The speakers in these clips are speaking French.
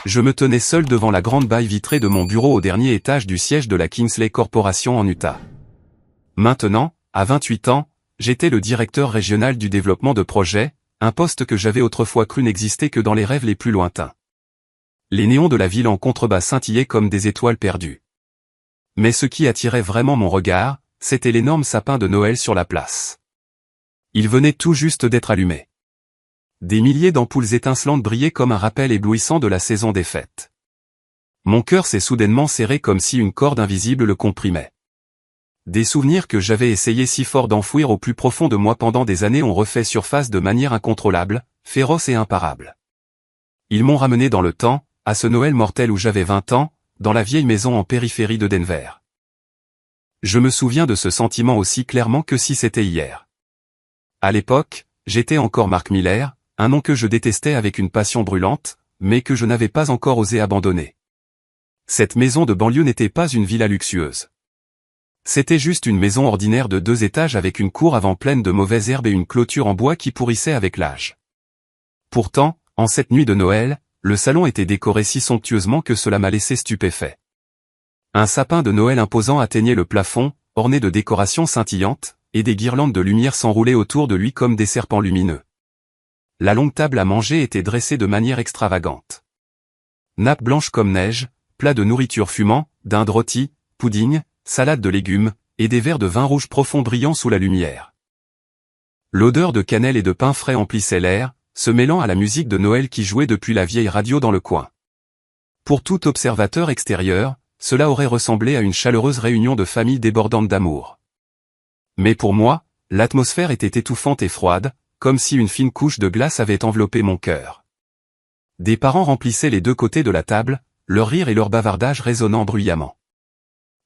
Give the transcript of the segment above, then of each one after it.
Je me tenais seul devant la grande baille vitrée de mon bureau au dernier étage du siège de la Kingsley Corporation en Utah. Maintenant, à 28 ans, j'étais le directeur régional du développement de projets, un poste que j'avais autrefois cru n'exister que dans les rêves les plus lointains. Les néons de la ville en contrebas scintillaient comme des étoiles perdues. Mais ce qui attirait vraiment mon regard, c'était l'énorme sapin de Noël sur la place. Il venait tout juste d'être allumé. Des milliers d'ampoules étincelantes brillaient comme un rappel éblouissant de la saison des fêtes. Mon cœur s'est soudainement serré comme si une corde invisible le comprimait. Des souvenirs que j'avais essayé si fort d'enfouir au plus profond de moi pendant des années ont refait surface de manière incontrôlable, féroce et imparable. Ils m'ont ramené dans le temps, à ce Noël mortel où j'avais 20 ans, dans la vieille maison en périphérie de Denver. Je me souviens de ce sentiment aussi clairement que si c'était hier. À l'époque, j'étais encore Mark Miller, un nom que je détestais avec une passion brûlante, mais que je n'avais pas encore osé abandonner. Cette maison de banlieue n'était pas une villa luxueuse. C'était juste une maison ordinaire de 2 étages avec une cour avant pleine de mauvaises herbes et une clôture en bois qui pourrissait avec l'âge. Pourtant, en cette nuit de Noël, le salon était décoré si somptueusement que cela m'a laissé stupéfait. Un sapin de Noël imposant atteignait le plafond, orné de décorations scintillantes, et des guirlandes de lumière s'enroulaient autour de lui comme des serpents lumineux. La longue table à manger était dressée de manière extravagante. Nappes blanches comme neige, plats de nourriture fumant, dindes rôties, pudding, salade de légumes, et des verres de vin rouge profond brillant sous la lumière. L'odeur de cannelle et de pain frais emplissait l'air, se mêlant à la musique de Noël qui jouait depuis la vieille radio dans le coin. Pour tout observateur extérieur, cela aurait ressemblé à une chaleureuse réunion de famille débordante d'amour. Mais pour moi, l'atmosphère était étouffante et froide, comme si une fine couche de glace avait enveloppé mon cœur. Des parents remplissaient les 2 côtés de la table, leur rire et leur bavardage résonnant bruyamment.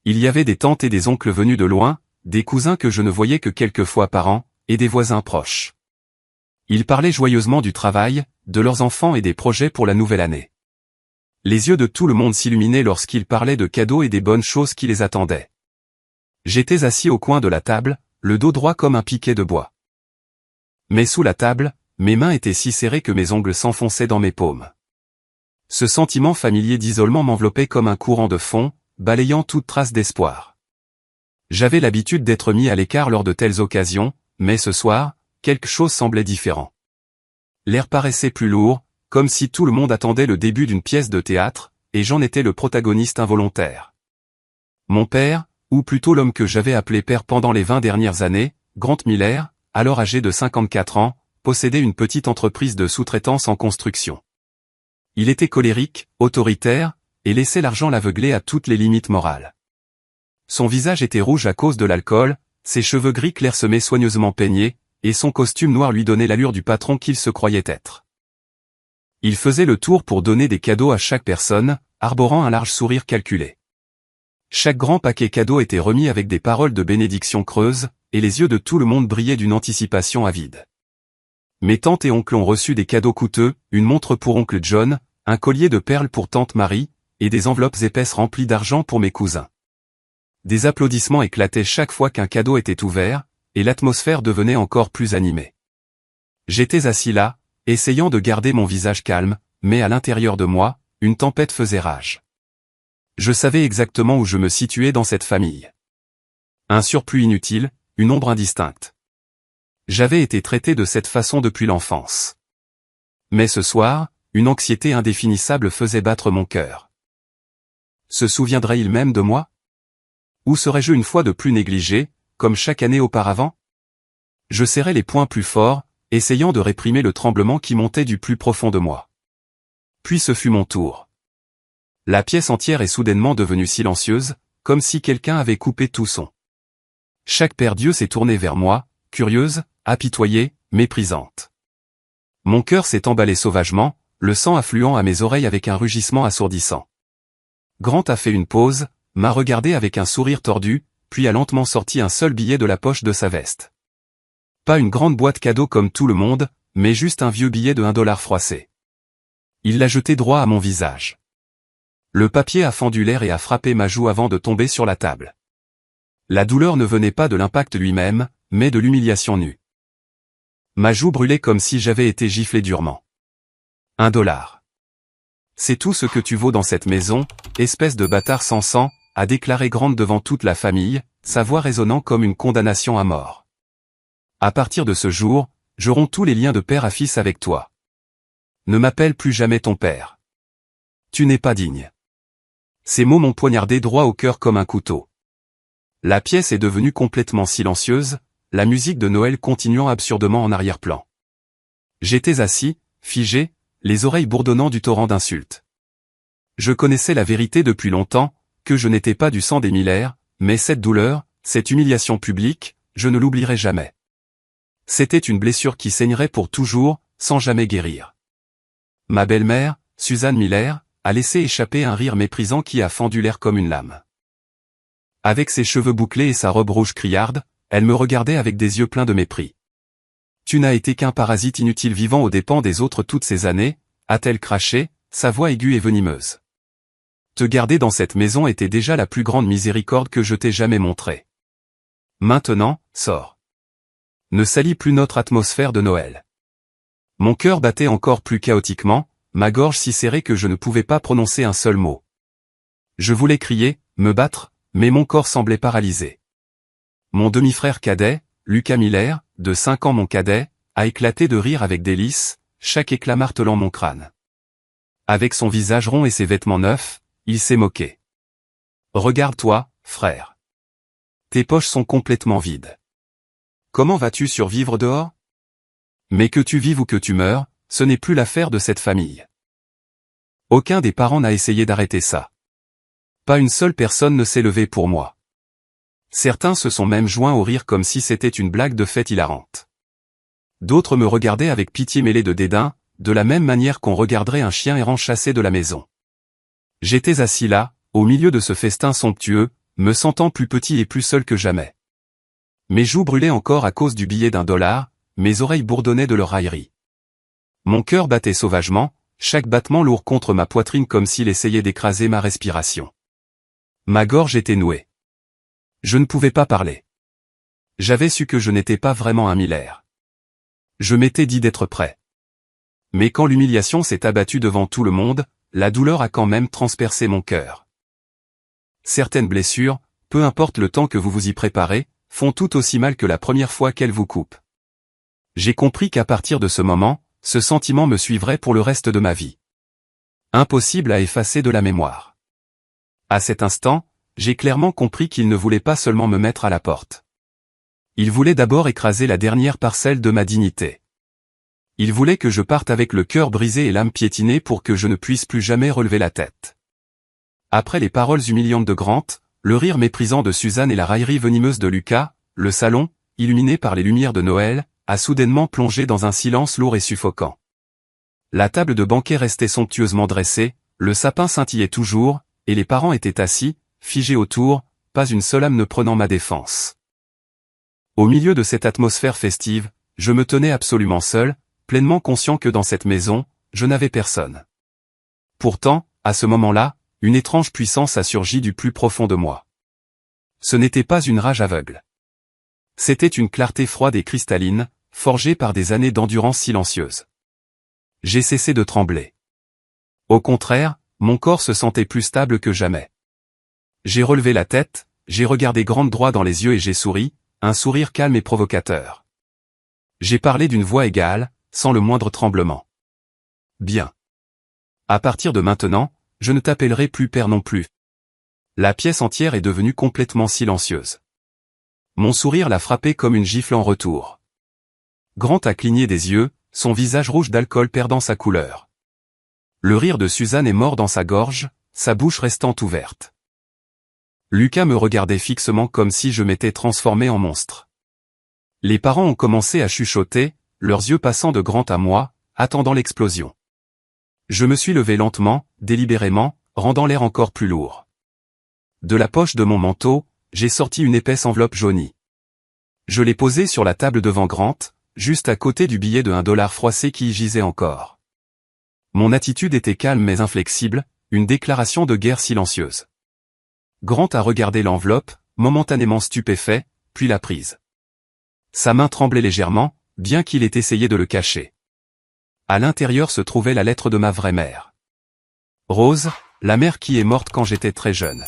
Il y avait des tantes et des oncles venus de loin, des cousins que je ne voyais que quelques fois par an, et des voisins proches. Ils parlaient joyeusement du travail, de leurs enfants et des projets pour la nouvelle année. Les yeux de tout le monde s'illuminaient lorsqu'ils parlaient de cadeaux et des bonnes choses qui les attendaient. J'étais assis au coin de la table, le dos droit comme un piquet de bois. Mais sous la table, mes mains étaient si serrées que mes ongles s'enfonçaient dans mes paumes. Ce sentiment familier d'isolement m'enveloppait comme un courant de fond, balayant toute trace d'espoir. J'avais l'habitude d'être mis à l'écart lors de telles occasions, mais ce soir, quelque chose semblait différent. L'air paraissait plus lourd, comme si tout le monde attendait le début d'une pièce de théâtre, et j'en étais le protagoniste involontaire. Mon père, ou plutôt l'homme que j'avais appelé père pendant les 20 dernières années, Grant Miller, alors âgé de 54 ans, possédait une petite entreprise de sous-traitance en construction. Il était colérique, autoritaire, et laissait l'argent l'aveugler à toutes les limites morales. Son visage était rouge à cause de l'alcool, ses cheveux gris clairsemés soigneusement peignés, et son costume noir lui donnait l'allure du patron qu'il se croyait être. Il faisait le tour pour donner des cadeaux à chaque personne, arborant un large sourire calculé. Chaque grand paquet cadeau était remis avec des paroles de bénédiction creuses, et les yeux de tout le monde brillaient d'une anticipation avide. Mes tantes et oncles ont reçu des cadeaux coûteux, une montre pour oncle John, un collier de perles pour tante Marie, et des enveloppes épaisses remplies d'argent pour mes cousins. Des applaudissements éclataient chaque fois qu'un cadeau était ouvert, et l'atmosphère devenait encore plus animée. J'étais assis là, essayant de garder mon visage calme, mais à l'intérieur de moi, une tempête faisait rage. Je savais exactement où je me situais dans cette famille. Un surplus inutile, une ombre indistincte. J'avais été traité de cette façon depuis l'enfance. Mais ce soir, une anxiété indéfinissable faisait battre mon cœur. Se souviendrait-il même de moi? Ou serais-je une fois de plus négligé, comme chaque année auparavant? Je serrais les poings plus fort, essayant de réprimer le tremblement qui montait du plus profond de moi. Puis ce fut mon tour. La pièce entière est soudainement devenue silencieuse, comme si quelqu'un avait coupé tout son. Chaque paire d'yeux s'est tournée vers moi, curieuse, apitoyée, méprisante. Mon cœur s'est emballé sauvagement, le sang affluant à mes oreilles avec un rugissement assourdissant. Grant a fait une pause, m'a regardé avec un sourire tordu, puis a lentement sorti un seul billet de la poche de sa veste. Pas une grande boîte cadeau comme tout le monde, mais juste un vieux billet de $1 froissé. Il l'a jeté droit à mon visage. Le papier a fendu l'air et a frappé ma joue avant de tomber sur la table. La douleur ne venait pas de l'impact lui-même, mais de l'humiliation nue. Ma joue brûlait comme si j'avais été giflé durement. $1. C'est tout ce que tu vaux dans cette maison, espèce de bâtard sans sang, a déclaré Grant devant toute la famille, sa voix résonnant comme une condamnation à mort. À partir de ce jour, je romps tous les liens de père à fils avec toi. Ne m'appelle plus jamais ton père. Tu n'es pas digne. Ces mots m'ont poignardé droit au cœur comme un couteau. La pièce est devenue complètement silencieuse, la musique de Noël continuant absurdement en arrière-plan. J'étais assis, figé, les oreilles bourdonnant du torrent d'insultes. Je connaissais la vérité depuis longtemps, que je n'étais pas du sang des Miller, mais cette douleur, cette humiliation publique, je ne l'oublierai jamais. C'était une blessure qui saignerait pour toujours, sans jamais guérir. Ma belle-mère, Suzanne Miller, a laissé échapper un rire méprisant qui a fendu l'air comme une lame. Avec ses cheveux bouclés et sa robe rouge criarde, elle me regardait avec des yeux pleins de mépris. Tu n'as été qu'un parasite inutile vivant aux dépens des autres toutes ces années, a-t-elle craché, sa voix aiguë et venimeuse. Te garder dans cette maison était déjà la plus grande miséricorde que je t'ai jamais montrée. Maintenant, sors. Ne salis plus notre atmosphère de Noël. Mon cœur battait encore plus chaotiquement, ma gorge si serrée que je ne pouvais pas prononcer un seul mot. Je voulais crier, me battre, mais mon corps semblait paralysé. Mon demi-frère cadet, Lucas Miller, de 5 ans mon cadet, a éclaté de rire avec délice, chaque éclat martelant mon crâne. Avec son visage rond et ses vêtements neufs, il s'est moqué. Regarde-toi, frère. Tes poches sont complètement vides. Comment vas-tu survivre dehors? Mais que tu vives ou que tu meurs, ce n'est plus l'affaire de cette famille. Aucun des parents n'a essayé d'arrêter ça. Pas une seule personne ne s'est levée pour moi. Certains se sont même joints au rire comme si c'était une blague de fête hilarante. D'autres me regardaient avec pitié mêlée de dédain, de la même manière qu'on regarderait un chien errant chassé de la maison. J'étais assis là, au milieu de ce festin somptueux, me sentant plus petit et plus seul que jamais. Mes joues brûlaient encore à cause du billet d'$1, mes oreilles bourdonnaient de leur raillerie. Mon cœur battait sauvagement, chaque battement lourd contre ma poitrine comme s'il essayait d'écraser ma respiration. Ma gorge était nouée. Je ne pouvais pas parler. J'avais su que je n'étais pas vraiment un Miller. Je m'étais dit d'être prêt. Mais quand l'humiliation s'est abattue devant tout le monde, la douleur a quand même transpercé mon cœur. Certaines blessures, peu importe le temps que vous vous y préparez, font tout aussi mal que la première fois qu'elles vous coupent. J'ai compris qu'à partir de ce moment, ce sentiment me suivrait pour le reste de ma vie. Impossible à effacer de la mémoire. À cet instant, j'ai clairement compris qu'il ne voulait pas seulement me mettre à la porte. Il voulait d'abord écraser la dernière parcelle de ma dignité. Il voulait que je parte avec le cœur brisé et l'âme piétinée pour que je ne puisse plus jamais relever la tête. Après les paroles humiliantes de Grant, le rire méprisant de Suzanne et la raillerie venimeuse de Lucas, le salon, illuminé par les lumières de Noël, a soudainement plongé dans un silence lourd et suffocant. La table de banquet restait somptueusement dressée, le sapin scintillait toujours, et les parents étaient assis, figés autour, pas une seule âme ne prenant ma défense. Au milieu de cette atmosphère festive, je me tenais absolument seul, pleinement conscient que dans cette maison, je n'avais personne. Pourtant, à ce moment-là, une étrange puissance a surgi du plus profond de moi. Ce n'était pas une rage aveugle. C'était une clarté froide et cristalline, forgée par des années d'endurance silencieuse. J'ai cessé de trembler. Au contraire, mon corps se sentait plus stable que jamais. J'ai relevé la tête, j'ai regardé Grant droit dans les yeux et j'ai souri, un sourire calme et provocateur. J'ai parlé d'une voix égale, sans le moindre tremblement. Bien. À partir de maintenant, je ne t'appellerai plus père non plus. La pièce entière est devenue complètement silencieuse. Mon sourire l'a frappé comme une gifle en retour. Grant a cligné des yeux, son visage rouge d'alcool perdant sa couleur. Le rire de Suzanne est mort dans sa gorge, sa bouche restant ouverte. Lucas me regardait fixement comme si je m'étais transformé en monstre. Les parents ont commencé à chuchoter, leurs yeux passant de Grant à moi, attendant l'explosion. Je me suis levé lentement, délibérément, rendant l'air encore plus lourd. De la poche de mon manteau, j'ai sorti une épaisse enveloppe jaunie. Je l'ai posée sur la table devant Grant, juste à côté du billet de $1 froissé qui y gisait encore. Mon attitude était calme mais inflexible, une déclaration de guerre silencieuse. Grant a regardé l'enveloppe, momentanément stupéfait, puis l'a prise. Sa main tremblait légèrement, bien qu'il ait essayé de le cacher. À l'intérieur se trouvait la lettre de ma vraie mère. Rose, la mère qui est morte quand j'étais très jeune.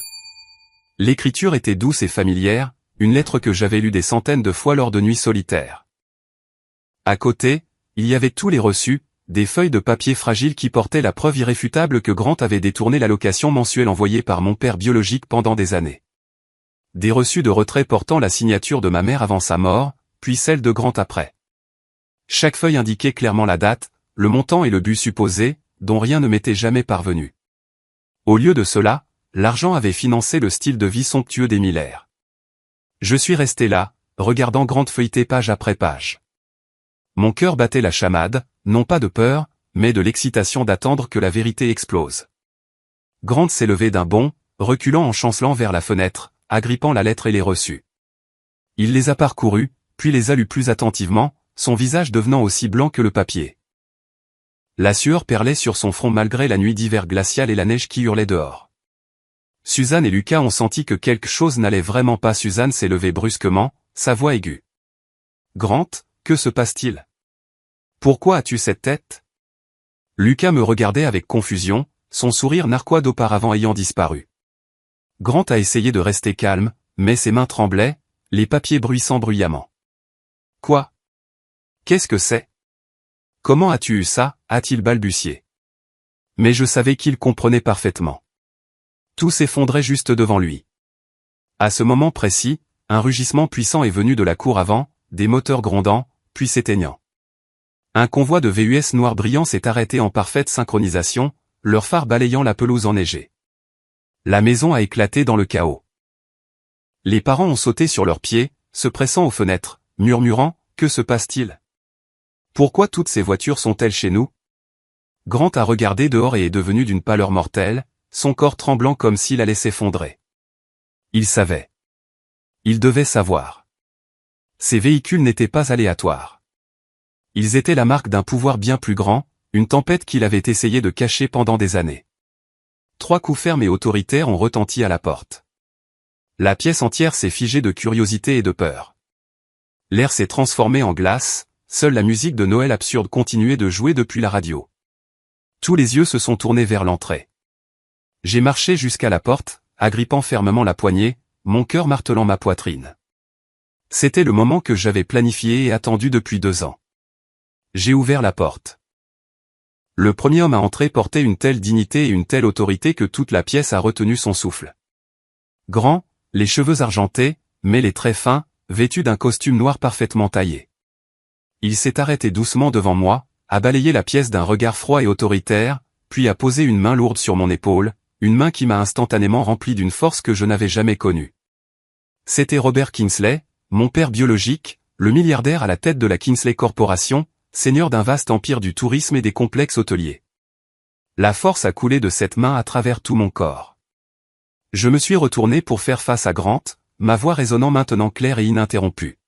L'écriture était douce et familière, une lettre que j'avais lue des centaines de fois lors de nuits solitaires. À côté, il y avait tous les reçus, des feuilles de papier fragiles qui portaient la preuve irréfutable que Grant avait détourné l'allocation mensuelle envoyée par mon père biologique pendant des années. Des reçus de retrait portant la signature de ma mère avant sa mort, puis celle de Grant après. Chaque feuille indiquait clairement la date, le montant et le but supposé, dont rien ne m'était jamais parvenu. Au lieu de cela, l'argent avait financé le style de vie somptueux des Miller. Je suis resté là, regardant Grant feuilleter page après page. Mon cœur battait la chamade, non pas de peur, mais de l'excitation d'attendre que la vérité explose. Grant s'est levé d'un bond, reculant en chancelant vers la fenêtre, agrippant la lettre et les reçus. Il les a parcourus, puis les a lus plus attentivement, son visage devenant aussi blanc que le papier. La sueur perlait sur son front malgré la nuit d'hiver glaciale et la neige qui hurlait dehors. Suzanne et Lucas ont senti que quelque chose n'allait vraiment pas. Suzanne s'est levée brusquement, sa voix aiguë. « Grant, que se passe-t-il? Pourquoi as-tu cette tête ?» Lucas me regardait avec confusion, son sourire narquois d'auparavant ayant disparu. Grant a essayé de rester calme, mais ses mains tremblaient, les papiers bruissant bruyamment. « Quoi? Qu'est-ce que c'est? Comment as-tu eu ça ?» a-t-il balbutié. Mais je savais qu'il comprenait parfaitement. Tout s'effondrait juste devant lui. À ce moment précis, un rugissement puissant est venu de la cour avant, des moteurs grondant, puis s'éteignant. Un convoi de VUS noirs brillants s'est arrêté en parfaite synchronisation, leurs phares balayant la pelouse enneigée. La maison a éclaté dans le chaos. Les parents ont sauté sur leurs pieds, se pressant aux fenêtres, murmurant « Que se passe-t-il? Pourquoi toutes ces voitures sont-elles chez nous ?» Grant a regardé dehors et est devenu d'une pâleur mortelle, son corps tremblant comme s'il allait s'effondrer. Il savait. Il devait savoir. Ces véhicules n'étaient pas aléatoires. Ils étaient la marque d'un pouvoir bien plus grand, une tempête qu'il avait essayé de cacher pendant des années. 3 coups fermes et autoritaires ont retenti à la porte. La pièce entière s'est figée de curiosité et de peur. L'air s'est transformé en glace, seule la musique de Noël absurde continuait de jouer depuis la radio. Tous les yeux se sont tournés vers l'entrée. J'ai marché jusqu'à la porte, agrippant fermement la poignée, mon cœur martelant ma poitrine. C'était le moment que j'avais planifié et attendu depuis 2 ans. J'ai ouvert la porte. Le premier homme à entrer portait une telle dignité et une telle autorité que toute la pièce a retenu son souffle. Grand, les cheveux argentés, mais les traits fins, vêtu d'un costume noir parfaitement taillé. Il s'est arrêté doucement devant moi, a balayé la pièce d'un regard froid et autoritaire, puis a posé une main lourde sur mon épaule, une main qui m'a instantanément rempli d'une force que je n'avais jamais connue. C'était Robert Kingsley, mon père biologique, le milliardaire à la tête de la Kingsley Corporation, seigneur d'un vaste empire du tourisme et des complexes hôteliers. La force a coulé de cette main à travers tout mon corps. Je me suis retourné pour faire face à Grant, ma voix résonnant maintenant claire et ininterrompue.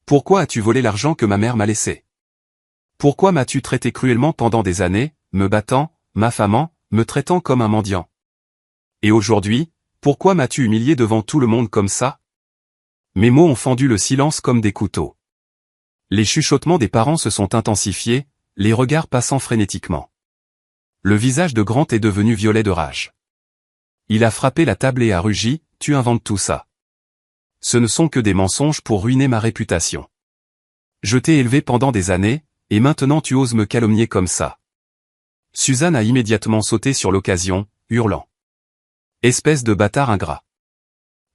« Pourquoi as-tu volé l'argent que ma mère m'a laissé? Pourquoi m'as-tu traité cruellement pendant des années, me battant, m'affamant, me traitant comme un mendiant? Et aujourd'hui, pourquoi m'as-tu humilié devant tout le monde comme ça ?» Mes mots ont fendu le silence comme des couteaux. Les chuchotements des parents se sont intensifiés, les regards passant frénétiquement. Le visage de Grant est devenu violet de rage. Il a frappé la table et a rugi, « Tu inventes tout ça. Ce ne sont que des mensonges pour ruiner ma réputation. Je t'ai élevé pendant des années, et maintenant tu oses me calomnier comme ça. » Suzanne a immédiatement sauté sur l'occasion, hurlant. « Espèce de bâtard ingrat.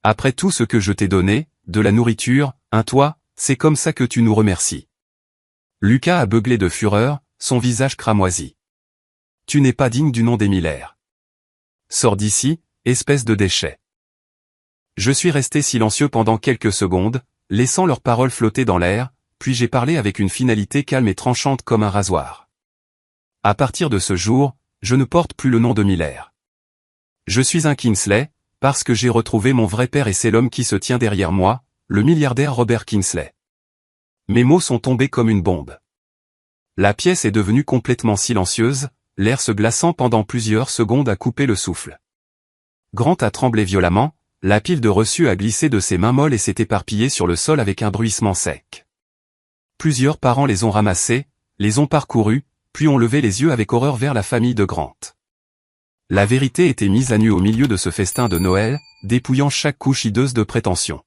Après tout ce que je t'ai donné, de la nourriture, un toit, c'est comme ça que tu nous remercies. » Lucas a beuglé de fureur, son visage cramoisi. « Tu n'es pas digne du nom des Miller. Sors d'ici, espèce de déchet. » Je suis resté silencieux pendant quelques secondes, laissant leurs paroles flotter dans l'air, puis j'ai parlé avec une finalité calme et tranchante comme un rasoir. À partir de ce jour, je ne porte plus le nom de Miller. Je suis un Kingsley, parce que j'ai retrouvé mon vrai père et c'est l'homme qui se tient derrière moi, le milliardaire Robert Kingsley. Mes mots sont tombés comme une bombe. La pièce est devenue complètement silencieuse, l'air se glaçant pendant plusieurs secondes a coupé le souffle. Grant a tremblé violemment, la pile de reçus a glissé de ses mains molles et s'est éparpillée sur le sol avec un bruissement sec. Plusieurs parents les ont ramassés, les ont parcourus, puis ont levé les yeux avec horreur vers la famille de Grant. La vérité était mise à nu au milieu de ce festin de Noël, dépouillant chaque couche hideuse de prétention.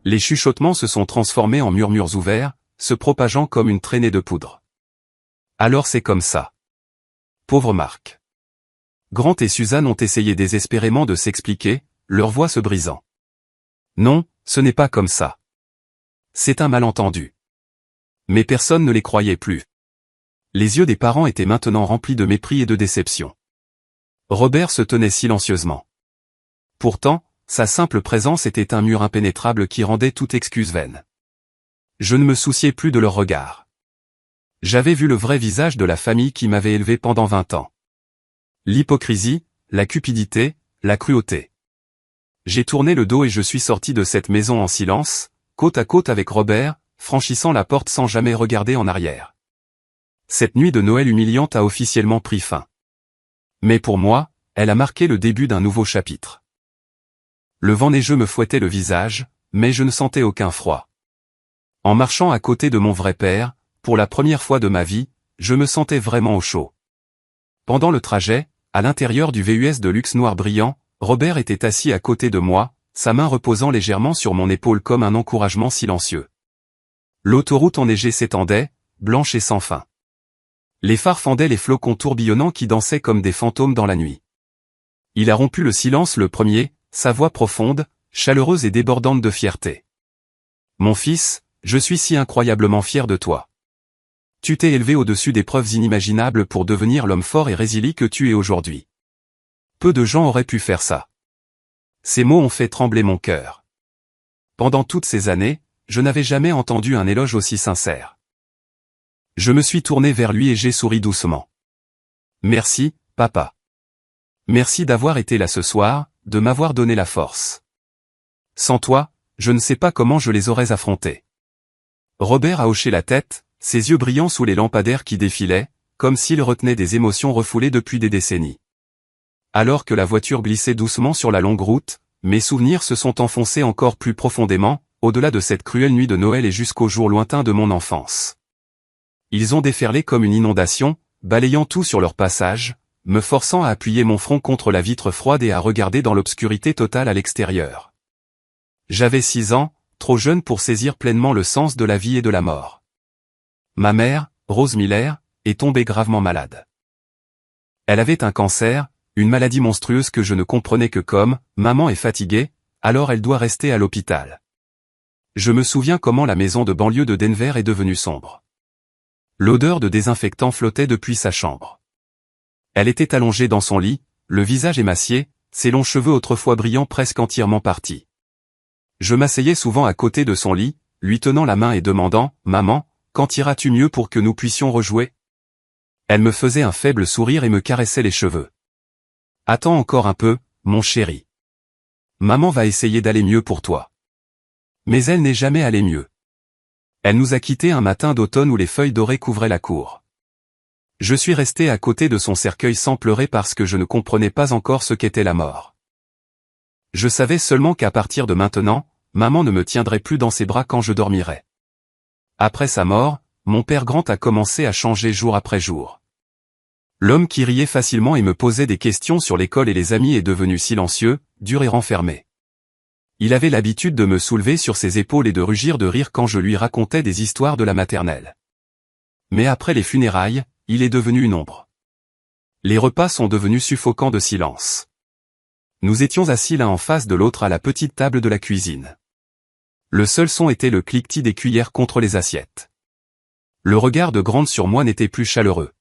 Les chuchotements se sont transformés en murmures ouverts, se propageant comme une traînée de poudre. Alors c'est comme ça. Pauvre Marc. Grant et Suzanne ont essayé désespérément de s'expliquer, leur voix se brisant. Non, ce n'est pas comme ça. C'est un malentendu. Mais personne ne les croyait plus. Les yeux des parents étaient maintenant remplis de mépris et de déception. Robert se tenait silencieusement. Pourtant, sa simple présence était un mur impénétrable qui rendait toute excuse vaine. Je ne me souciais plus de leur regard. J'avais vu le vrai visage de la famille qui m'avait élevé pendant 20 ans. L'hypocrisie, la cupidité, la cruauté. J'ai tourné le dos et je suis sorti de cette maison en silence, côte à côte avec Robert, franchissant la porte sans jamais regarder en arrière. Cette nuit de Noël humiliante a officiellement pris fin. Mais pour moi, elle a marqué le début d'un nouveau chapitre. Le vent neigeux me fouettait le visage, mais je ne sentais aucun froid. En marchant à côté de mon vrai père, pour la première fois de ma vie, je me sentais vraiment au chaud. Pendant le trajet, à l'intérieur du VUS de luxe noir brillant, Robert était assis à côté de moi, sa main reposant légèrement sur mon épaule comme un encouragement silencieux. L'autoroute enneigée s'étendait, blanche et sans fin. Les phares fendaient les flocons tourbillonnants qui dansaient comme des fantômes dans la nuit. Il a rompu le silence le premier, sa voix profonde, chaleureuse et débordante de fierté. Mon fils, je suis si incroyablement fier de toi. Tu t'es élevé au-dessus d'épreuves inimaginables pour devenir l'homme fort et résilient que tu es aujourd'hui. Peu de gens auraient pu faire ça. Ces mots ont fait trembler mon cœur. Pendant toutes ces années, je n'avais jamais entendu un éloge aussi sincère. Je me suis tourné vers lui et j'ai souri doucement. Merci, papa. Merci d'avoir été là ce soir, de m'avoir donné la force. Sans toi, je ne sais pas comment je les aurais affrontés. Robert a hoché la tête, ses yeux brillants sous les lampadaires qui défilaient, comme s'il retenait des émotions refoulées depuis des décennies. Alors que la voiture glissait doucement sur la longue route, mes souvenirs se sont enfoncés encore plus profondément, au-delà de cette cruelle nuit de Noël et jusqu'au jour lointain de mon enfance. Ils ont déferlé comme une inondation, balayant tout sur leur passage, me forçant à appuyer mon front contre la vitre froide et à regarder dans l'obscurité totale à l'extérieur. J'avais 6 ans, trop jeune pour saisir pleinement le sens de la vie et de la mort. Ma mère, Rose Miller, est tombée gravement malade. Elle avait un cancer, une maladie monstrueuse que je ne comprenais que comme « maman est fatiguée, alors elle doit rester à l'hôpital ». Je me souviens comment la maison de banlieue de Denver est devenue sombre. L'odeur de désinfectant flottait depuis sa chambre. Elle était allongée dans son lit, le visage émacié, ses longs cheveux autrefois brillants presque entièrement partis. Je m'asseyais souvent à côté de son lit, lui tenant la main et demandant « Maman, quand iras-tu mieux pour que nous puissions rejouer ?» Elle me faisait un faible sourire et me caressait les cheveux. « Attends encore un peu, mon chéri. Maman va essayer d'aller mieux pour toi. » Mais elle n'est jamais allée mieux. Elle nous a quittés un matin d'automne où les feuilles dorées couvraient la cour. Je suis resté à côté de son cercueil sans pleurer parce que je ne comprenais pas encore ce qu'était la mort. Je savais seulement qu'à partir de maintenant, maman ne me tiendrait plus dans ses bras quand je dormirais. Après sa mort, mon père Grant a commencé à changer jour après jour. L'homme qui riait facilement et me posait des questions sur l'école et les amis est devenu silencieux, dur et renfermé. Il avait l'habitude de me soulever sur ses épaules et de rugir de rire quand je lui racontais des histoires de la maternelle. Mais après les funérailles, il est devenu une ombre. Les repas sont devenus suffocants de silence. Nous étions assis l'un en face de l'autre à la petite table de la cuisine. Le seul son était le cliquetis des cuillères contre les assiettes. Le regard de Grant sur moi n'était plus chaleureux.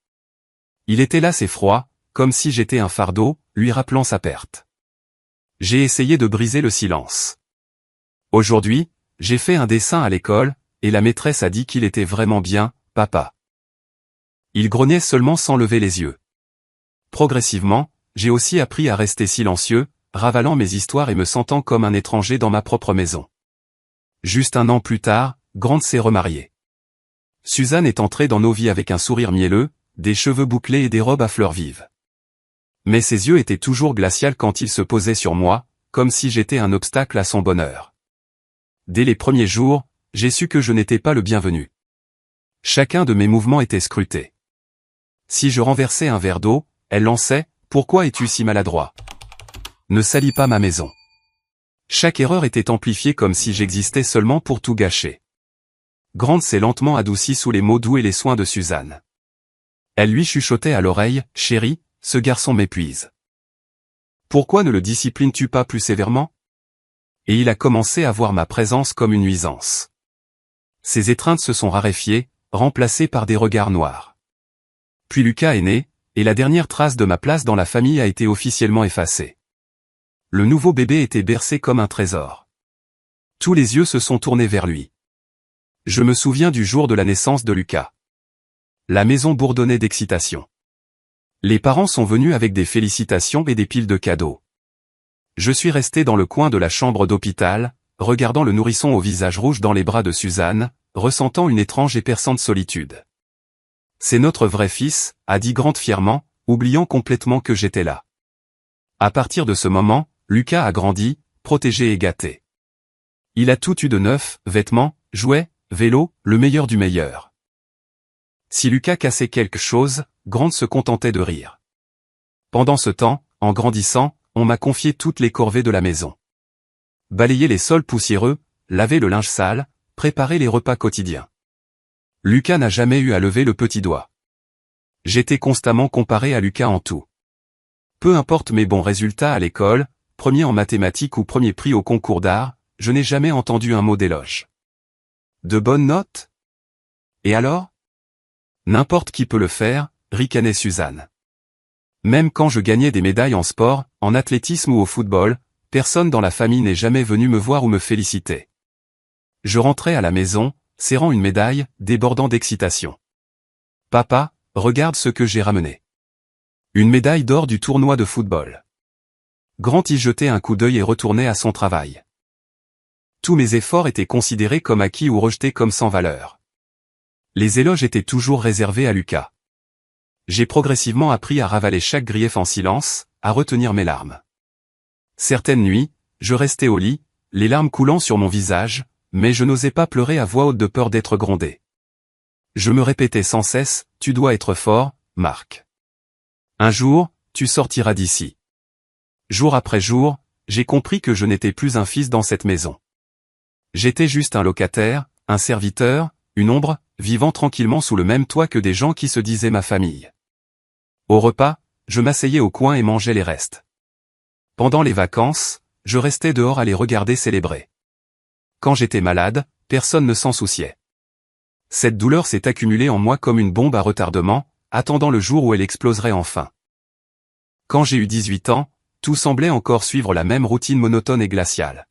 Il était las et froid, comme si j'étais un fardeau, lui rappelant sa perte. J'ai essayé de briser le silence. Aujourd'hui, j'ai fait un dessin à l'école, et la maîtresse a dit qu'il était vraiment bien, papa. Il grognait seulement sans lever les yeux. Progressivement, j'ai aussi appris à rester silencieux, ravalant mes histoires et me sentant comme un étranger dans ma propre maison. Juste un an plus tard, Grant s'est remarié. Suzanne est entrée dans nos vies avec un sourire mielleux, des cheveux bouclés et des robes à fleurs vives. Mais ses yeux étaient toujours glaciaux quand il se posait sur moi, comme si j'étais un obstacle à son bonheur. Dès les premiers jours, j'ai su que je n'étais pas le bienvenu. Chacun de mes mouvements était scruté. Si je renversais un verre d'eau, elle lançait, Pourquoi es-tu si maladroit? Ne salis pas ma maison. Chaque erreur était amplifiée comme si j'existais seulement pour tout gâcher. Grant s'est lentement adoucie sous les mots doux et les soins de Suzanne. Elle lui chuchotait à l'oreille, « Chérie, ce garçon m'épuise. Pourquoi ne le disciplines-tu pas plus sévèrement ?» Et il a commencé à voir ma présence comme une nuisance. Ses étreintes se sont raréfiées, remplacées par des regards noirs. Puis Lucas est né, et la dernière trace de ma place dans la famille a été officiellement effacée. Le nouveau bébé était bercé comme un trésor. Tous les yeux se sont tournés vers lui. Je me souviens du jour de la naissance de Lucas. La maison bourdonnait d'excitation. Les parents sont venus avec des félicitations et des piles de cadeaux. Je suis resté dans le coin de la chambre d'hôpital, regardant le nourrisson au visage rouge dans les bras de Suzanne, ressentant une étrange et perçante solitude. « C'est notre vrai fils », a dit Grant fièrement, oubliant complètement que j'étais là. À partir de ce moment, Lucas a grandi, protégé et gâté. Il a tout eu de neuf, vêtements, jouets, vélos, le meilleur du meilleur. Si Lucas cassait quelque chose, Grant se contentait de rire. Pendant ce temps, en grandissant, on m'a confié toutes les corvées de la maison. Balayer les sols poussiéreux, laver le linge sale, préparer les repas quotidiens. Lucas n'a jamais eu à lever le petit doigt. J'étais constamment comparé à Lucas en tout. Peu importe mes bons résultats à l'école, premier en mathématiques ou premier prix au concours d'art, je n'ai jamais entendu un mot d'éloge. De bonnes notes? Et alors? N'importe qui peut le faire, ricanait Suzanne. Même quand je gagnais des médailles en sport, en athlétisme ou au football, personne dans la famille n'est jamais venu me voir ou me féliciter. Je rentrais à la maison, serrant une médaille, débordant d'excitation. « Papa, regarde ce que j'ai ramené. » Une médaille d'or du tournoi de football. Grant y jetait un coup d'œil et retournait à son travail. Tous mes efforts étaient considérés comme acquis ou rejetés comme sans valeur. Les éloges étaient toujours réservés à Lucas. J'ai progressivement appris à ravaler chaque grief en silence, à retenir mes larmes. Certaines nuits, je restais au lit, les larmes coulant sur mon visage, mais je n'osais pas pleurer à voix haute de peur d'être grondé. Je me répétais sans cesse, « Tu dois être fort, Marc. Un jour, tu sortiras d'ici. » Jour après jour, j'ai compris que je n'étais plus un fils dans cette maison. J'étais juste un locataire, un serviteur, une ombre, vivant tranquillement sous le même toit que des gens qui se disaient ma famille. Au repas, je m'asseyais au coin et mangeais les restes. Pendant les vacances, je restais dehors à les regarder célébrer. Quand j'étais malade, personne ne s'en souciait. Cette douleur s'est accumulée en moi comme une bombe à retardement, attendant le jour où elle exploserait enfin. Quand j'ai eu 18 ans, tout semblait encore suivre la même routine monotone et glaciale.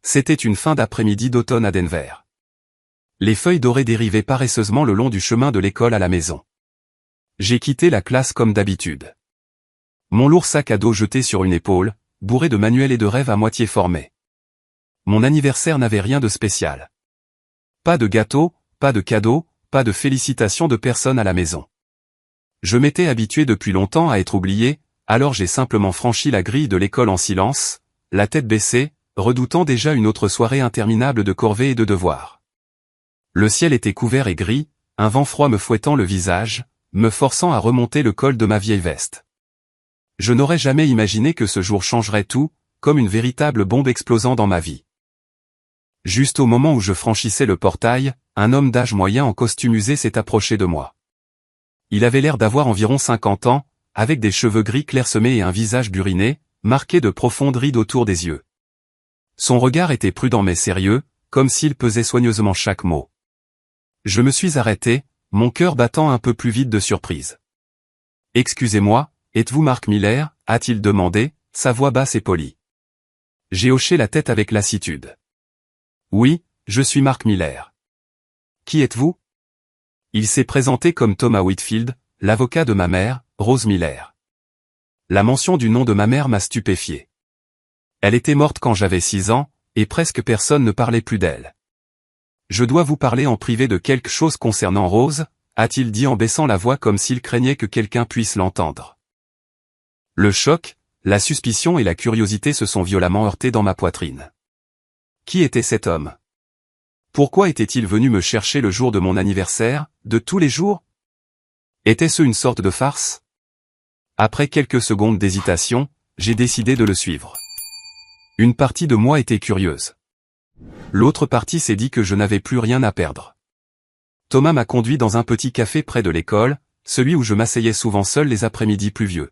C'était une fin d'après-midi d'automne à Denver. Les feuilles dorées dérivaient paresseusement le long du chemin de l'école à la maison. J'ai quitté la classe comme d'habitude. Mon lourd sac à dos jeté sur une épaule, bourré de manuels et de rêves à moitié formés. Mon anniversaire n'avait rien de spécial. Pas de gâteau, pas de cadeau, pas de félicitations de personne à la maison. Je m'étais habitué depuis longtemps à être oublié, alors j'ai simplement franchi la grille de l'école en silence, la tête baissée, redoutant déjà une autre soirée interminable de corvées et de devoirs. Le ciel était couvert et gris, un vent froid me fouettant le visage, me forçant à remonter le col de ma vieille veste. Je n'aurais jamais imaginé que ce jour changerait tout, comme une véritable bombe explosant dans ma vie. Juste au moment où je franchissais le portail, un homme d'âge moyen en costume usé s'est approché de moi. Il avait l'air d'avoir environ 50 ans, avec des cheveux gris clairsemés et un visage buriné, marqué de profondes rides autour des yeux. Son regard était prudent mais sérieux, comme s'il pesait soigneusement chaque mot. Je me suis arrêté, mon cœur battant un peu plus vite de surprise. « Excusez-moi, êtes-vous Marc Miller ?» a-t-il demandé, sa voix basse et polie. J'ai hoché la tête avec lassitude. « Oui, je suis Marc Miller. »« Qui êtes-vous » Il s'est présenté comme Thomas Whitfield, l'avocat de ma mère, Rose Miller. La mention du nom de ma mère m'a stupéfié. Elle était morte quand j'avais 6 ans, et presque personne ne parlait plus d'elle. « Je dois vous parler en privé de quelque chose concernant Rose » a-t-il dit en baissant la voix comme s'il craignait que quelqu'un puisse l'entendre. Le choc, la suspicion et la curiosité se sont violemment heurtés dans ma poitrine. Qui était cet homme? Pourquoi était-il venu me chercher le jour de mon anniversaire, de tous les jours? Était-ce une sorte de farce? Après quelques secondes d'hésitation, j'ai décidé de le suivre. Une partie de moi était curieuse. L'autre partie s'est dit que je n'avais plus rien à perdre. Thomas m'a conduit dans un petit café près de l'école, celui où je m'asseyais souvent seul les après-midi pluvieux.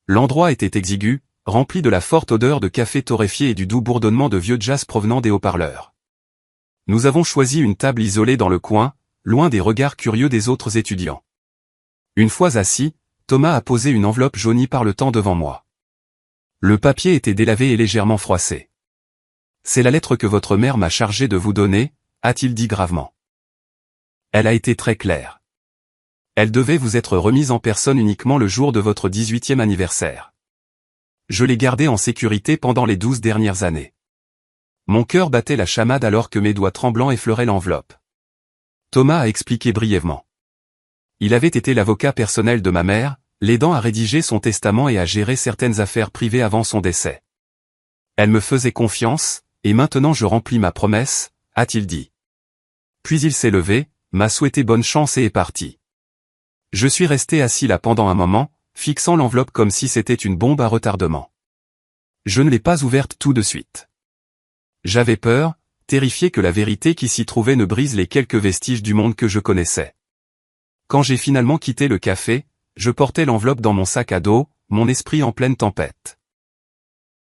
L'endroit était exigu, rempli de la forte odeur de café torréfié et du doux bourdonnement de vieux jazz provenant des haut-parleurs. Nous avons choisi une table isolée dans le coin, loin des regards curieux des autres étudiants. Une fois assis, Thomas a posé une enveloppe jaunie par le temps devant moi. Le papier était délavé et légèrement froissé. « C'est la lettre que votre mère m'a chargé de vous donner », a-t-il dit gravement. Elle a été très claire. Elle devait vous être remise en personne uniquement le jour de votre 18e anniversaire. Je l'ai gardée en sécurité pendant les 12 dernières années. Mon cœur battait la chamade alors que mes doigts tremblants effleuraient l'enveloppe. Thomas a expliqué brièvement. Il avait été l'avocat personnel de ma mère, l'aidant à rédiger son testament et à gérer certaines affaires privées avant son décès. Elle me faisait confiance, et maintenant je remplis ma promesse, a-t-il dit. Puis il s'est levé, m'a souhaité bonne chance et est parti. Je suis resté assis là pendant un moment, fixant l'enveloppe comme si c'était une bombe à retardement. Je ne l'ai pas ouverte tout de suite. J'avais peur, terrifié que la vérité qui s'y trouvait ne brise les quelques vestiges du monde que je connaissais. Quand j'ai finalement quitté le café, je portais l'enveloppe dans mon sac à dos, mon esprit en pleine tempête.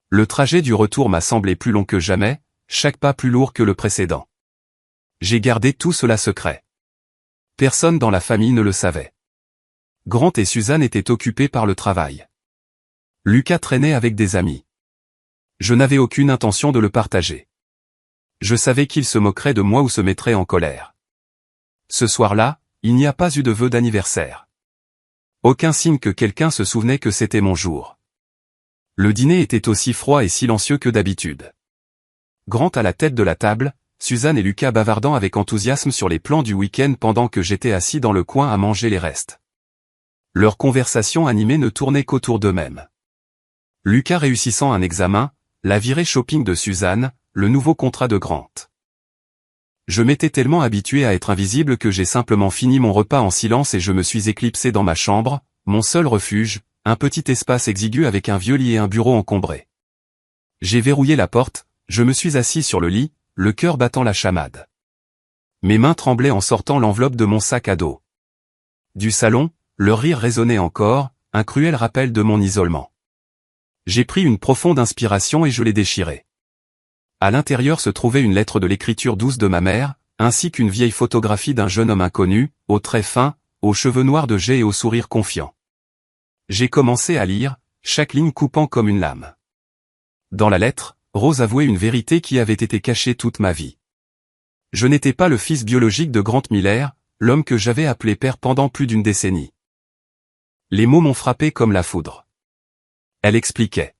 Le trajet du retour m'a semblé plus long que jamais, chaque pas plus lourd que le précédent. J'ai gardé tout cela secret. Personne dans la famille ne le savait. Grant et Suzanne étaient occupés par le travail. Lucas traînait avec des amis. Je n'avais aucune intention de le partager. Je savais qu'il se moquerait de moi ou se mettrait en colère. Ce soir-là, il n'y a pas eu de vœu d'anniversaire. Aucun signe que quelqu'un se souvenait que c'était mon jour. Le dîner était aussi froid et silencieux que d'habitude. Grant à la tête de la table, Suzanne et Lucas bavardant avec enthousiasme sur les plans du week-end pendant que j'étais assis dans le coin à manger les restes. Leur conversation animée ne tournait qu'autour d'eux-mêmes. Lucas réussissant un examen, la virée shopping de Suzanne, le nouveau contrat de Grant. Je m'étais tellement habitué à être invisible que j'ai simplement fini mon repas en silence et je me suis éclipsé dans ma chambre, mon seul refuge, un petit espace exigu avec un vieux lit et un bureau encombré. J'ai verrouillé la porte, je me suis assis sur le lit, le cœur battant la chamade. Mes mains tremblaient en sortant l'enveloppe de mon sac à dos. Du salon, le rire résonnait encore, un cruel rappel de mon isolement. J'ai pris une profonde inspiration et je l'ai déchirée. À l'intérieur se trouvait une lettre de l'écriture douce de ma mère, ainsi qu'une vieille photographie d'un jeune homme inconnu, aux traits fins, aux cheveux noirs de jais et au sourire confiant. J'ai commencé à lire, chaque ligne coupant comme une lame. Dans la lettre, Rose avouait une vérité qui avait été cachée toute ma vie. Je n'étais pas le fils biologique de Grant Miller, l'homme que j'avais appelé père pendant plus d'une décennie. Les mots m'ont frappé comme la foudre. Elle expliquait.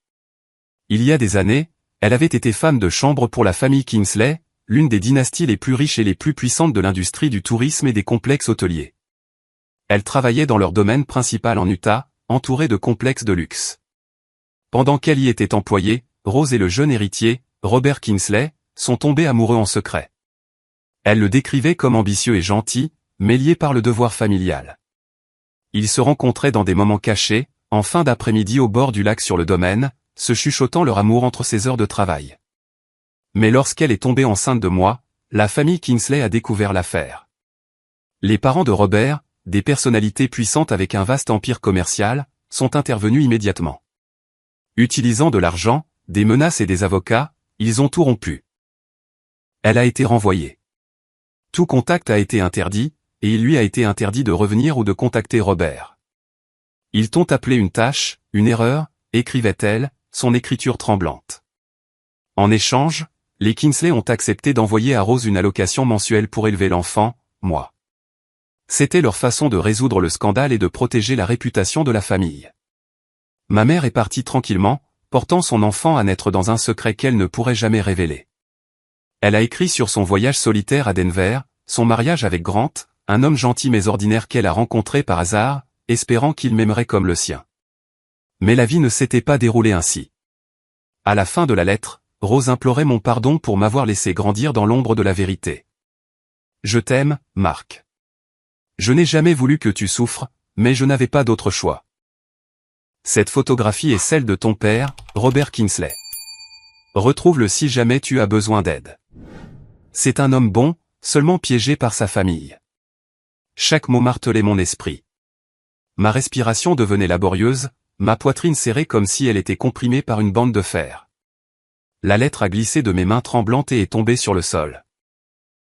Il y a des années, elle avait été femme de chambre pour la famille Kingsley, l'une des dynasties les plus riches et les plus puissantes de l'industrie du tourisme et des complexes hôteliers. Elle travaillait dans leur domaine principal en Utah, entourée de complexes de luxe. Pendant qu'elle y était employée, Rose et le jeune héritier, Robert Kingsley, sont tombés amoureux en secret. Elle le décrivait comme ambitieux et gentil, mais lié par le devoir familial. Ils se rencontraient dans des moments cachés, en fin d'après-midi au bord du lac sur le domaine, se chuchotant leur amour entre ses heures de travail. Mais lorsqu'elle est tombée enceinte de moi, la famille Kingsley a découvert l'affaire. Les parents de Robert, des personnalités puissantes avec un vaste empire commercial, sont intervenus immédiatement. Utilisant de l'argent, des menaces et des avocats, ils ont tout rompu. Elle a été renvoyée. Tout contact a été interdit, et il lui a été interdit de revenir ou de contacter Robert. Ils t'ont appelé une tâche, une erreur, écrivait-elle, son écriture tremblante. En échange, les Kingsley ont accepté d'envoyer à Rose une allocation mensuelle pour élever l'enfant, moi. C'était leur façon de résoudre le scandale et de protéger la réputation de la famille. Ma mère est partie tranquillement, portant son enfant à naître dans un secret qu'elle ne pourrait jamais révéler. Elle a écrit sur son voyage solitaire à Denver, son mariage avec Grant, un homme gentil mais ordinaire qu'elle a rencontré par hasard, espérant qu'il m'aimerait comme le sien. Mais la vie ne s'était pas déroulée ainsi. À la fin de la lettre, Rose implorait mon pardon pour m'avoir laissé grandir dans l'ombre de la vérité. Je t'aime, Marc. Je n'ai jamais voulu que tu souffres, mais je n'avais pas d'autre choix. Cette photographie est celle de ton père, Robert Kingsley. Retrouve-le si jamais tu as besoin d'aide. C'est un homme bon, seulement piégé par sa famille. Chaque mot martelait mon esprit. Ma respiration devenait laborieuse, ma poitrine serrée comme si elle était comprimée par une bande de fer. La lettre a glissé de mes mains tremblantes et est tombée sur le sol.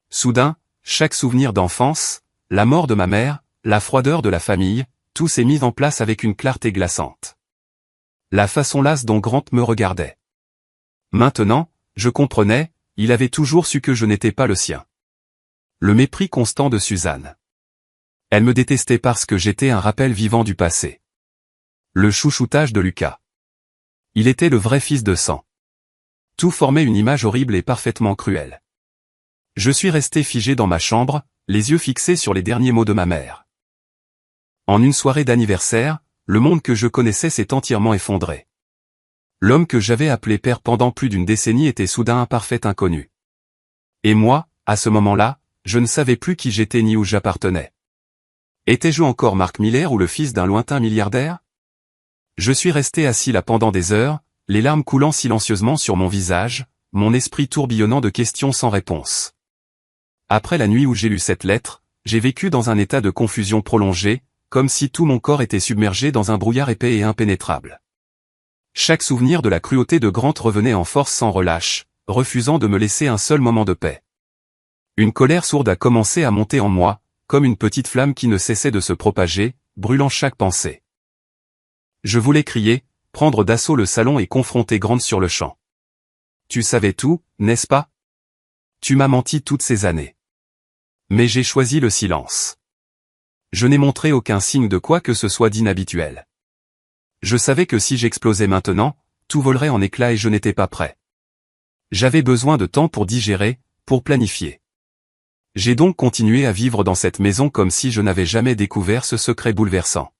Soudain, chaque souvenir d'enfance, la mort de ma mère, la froideur de la famille, tout s'est mis en place avec une clarté glaçante. La façon lasse dont Grant me regardait. Maintenant, je comprenais, il avait toujours su que je n'étais pas le sien. Le mépris constant de Suzanne. Elle me détestait parce que j'étais un rappel vivant du passé. Le chouchoutage de Lucas. Il était le vrai fils de sang. Tout formait une image horrible et parfaitement cruelle. Je suis resté figé dans ma chambre, les yeux fixés sur les derniers mots de ma mère. En une soirée d'anniversaire, le monde que je connaissais s'est entièrement effondré. L'homme que j'avais appelé père pendant plus d'une décennie était soudain un parfait inconnu. Et moi, à ce moment-là, je ne savais plus qui j'étais ni où j'appartenais. Étais-je encore Mark Miller ou le fils d'un lointain milliardaire? Je suis resté assis là pendant des heures, les larmes coulant silencieusement sur mon visage, mon esprit tourbillonnant de questions sans réponse. Après la nuit où j'ai lu cette lettre, j'ai vécu dans un état de confusion prolongée, comme si tout mon corps était submergé dans un brouillard épais et impénétrable. Chaque souvenir de la cruauté de Grant revenait en force sans relâche, refusant de me laisser un seul moment de paix. Une colère sourde a commencé à monter en moi, comme une petite flamme qui ne cessait de se propager, brûlant chaque pensée. Je voulais crier, prendre d'assaut le salon et confronter Grant sur le champ. Tu savais tout, n'est-ce pas? Tu m'as menti toutes ces années. Mais j'ai choisi le silence. Je n'ai montré aucun signe de quoi que ce soit d'inhabituel. Je savais que si j'explosais maintenant, tout volerait en éclats et je n'étais pas prêt. J'avais besoin de temps pour digérer, pour planifier. J'ai donc continué à vivre dans cette maison comme si je n'avais jamais découvert ce secret bouleversant.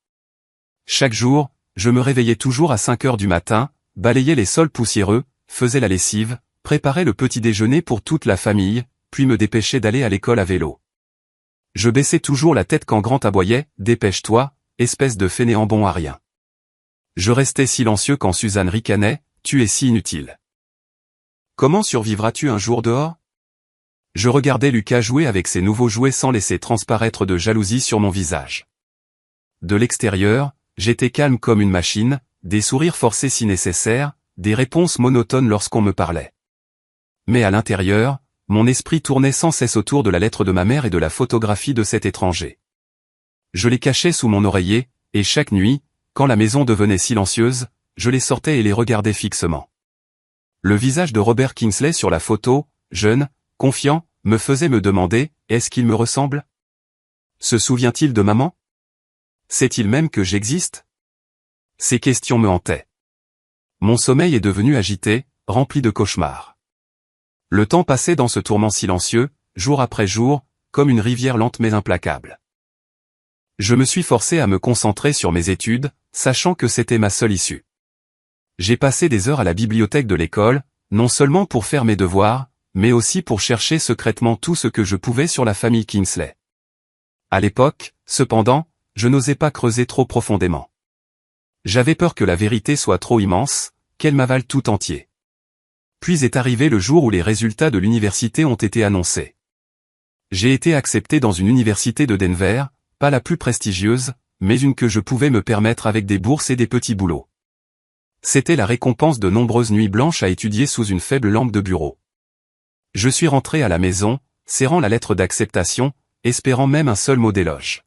Chaque jour, je me réveillais toujours à 5 heures du matin, balayais les sols poussiéreux, faisais la lessive, préparais le petit déjeuner pour toute la famille, puis me dépêchais d'aller à l'école à vélo. Je baissais toujours la tête quand Grant aboyait « Dépêche-toi, espèce de fainéant bon à rien ». Je restais silencieux quand Suzanne ricanait « Tu es si inutile. Comment survivras-tu un jour dehors ?» Je regardais Lucas jouer avec ses nouveaux jouets sans laisser transparaître de jalousie sur mon visage. De l'extérieur, j'étais calme comme une machine, des sourires forcés si nécessaire, des réponses monotones lorsqu'on me parlait. Mais à l'intérieur, mon esprit tournait sans cesse autour de la lettre de ma mère et de la photographie de cet étranger. Je les cachais sous mon oreiller, et chaque nuit, quand la maison devenait silencieuse, je les sortais et les regardais fixement. Le visage de Robert Kingsley sur la photo, jeune, confiant, me faisait me demander, est-ce qu'il me ressemble? Se souvient-il de maman? Sait-il même que j'existe? Ces questions me hantaient. Mon sommeil est devenu agité, rempli de cauchemars. Le temps passait dans ce tourment silencieux, jour après jour, comme une rivière lente mais implacable. Je me suis forcé à me concentrer sur mes études, sachant que c'était ma seule issue. J'ai passé des heures à la bibliothèque de l'école, non seulement pour faire mes devoirs, mais aussi pour chercher secrètement tout ce que je pouvais sur la famille Kingsley. À l'époque, cependant, je n'osais pas creuser trop profondément. J'avais peur que la vérité soit trop immense, qu'elle m'avale tout entier. Puis est arrivé le jour où les résultats de l'université ont été annoncés. J'ai été accepté dans une université de Denver, pas la plus prestigieuse, mais une que je pouvais me permettre avec des bourses et des petits boulots. C'était la récompense de nombreuses nuits blanches à étudier sous une faible lampe de bureau. Je suis rentré à la maison, serrant la lettre d'acceptation, espérant même un seul mot d'éloge.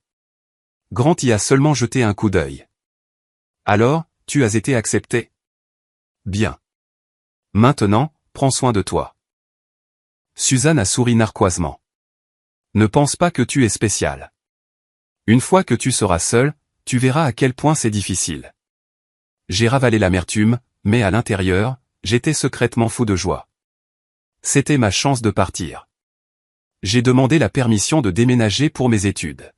Grant y a seulement jeté un coup d'œil. Alors, tu as été accepté? Bien. Maintenant, prends soin de toi. Suzanne a souri narquoisement. Ne pense pas que tu es spécial. Une fois que tu seras seul, tu verras à quel point c'est difficile. J'ai ravalé l'amertume, mais à l'intérieur, j'étais secrètement fou de joie. C'était ma chance de partir. J'ai demandé la permission de déménager pour mes études.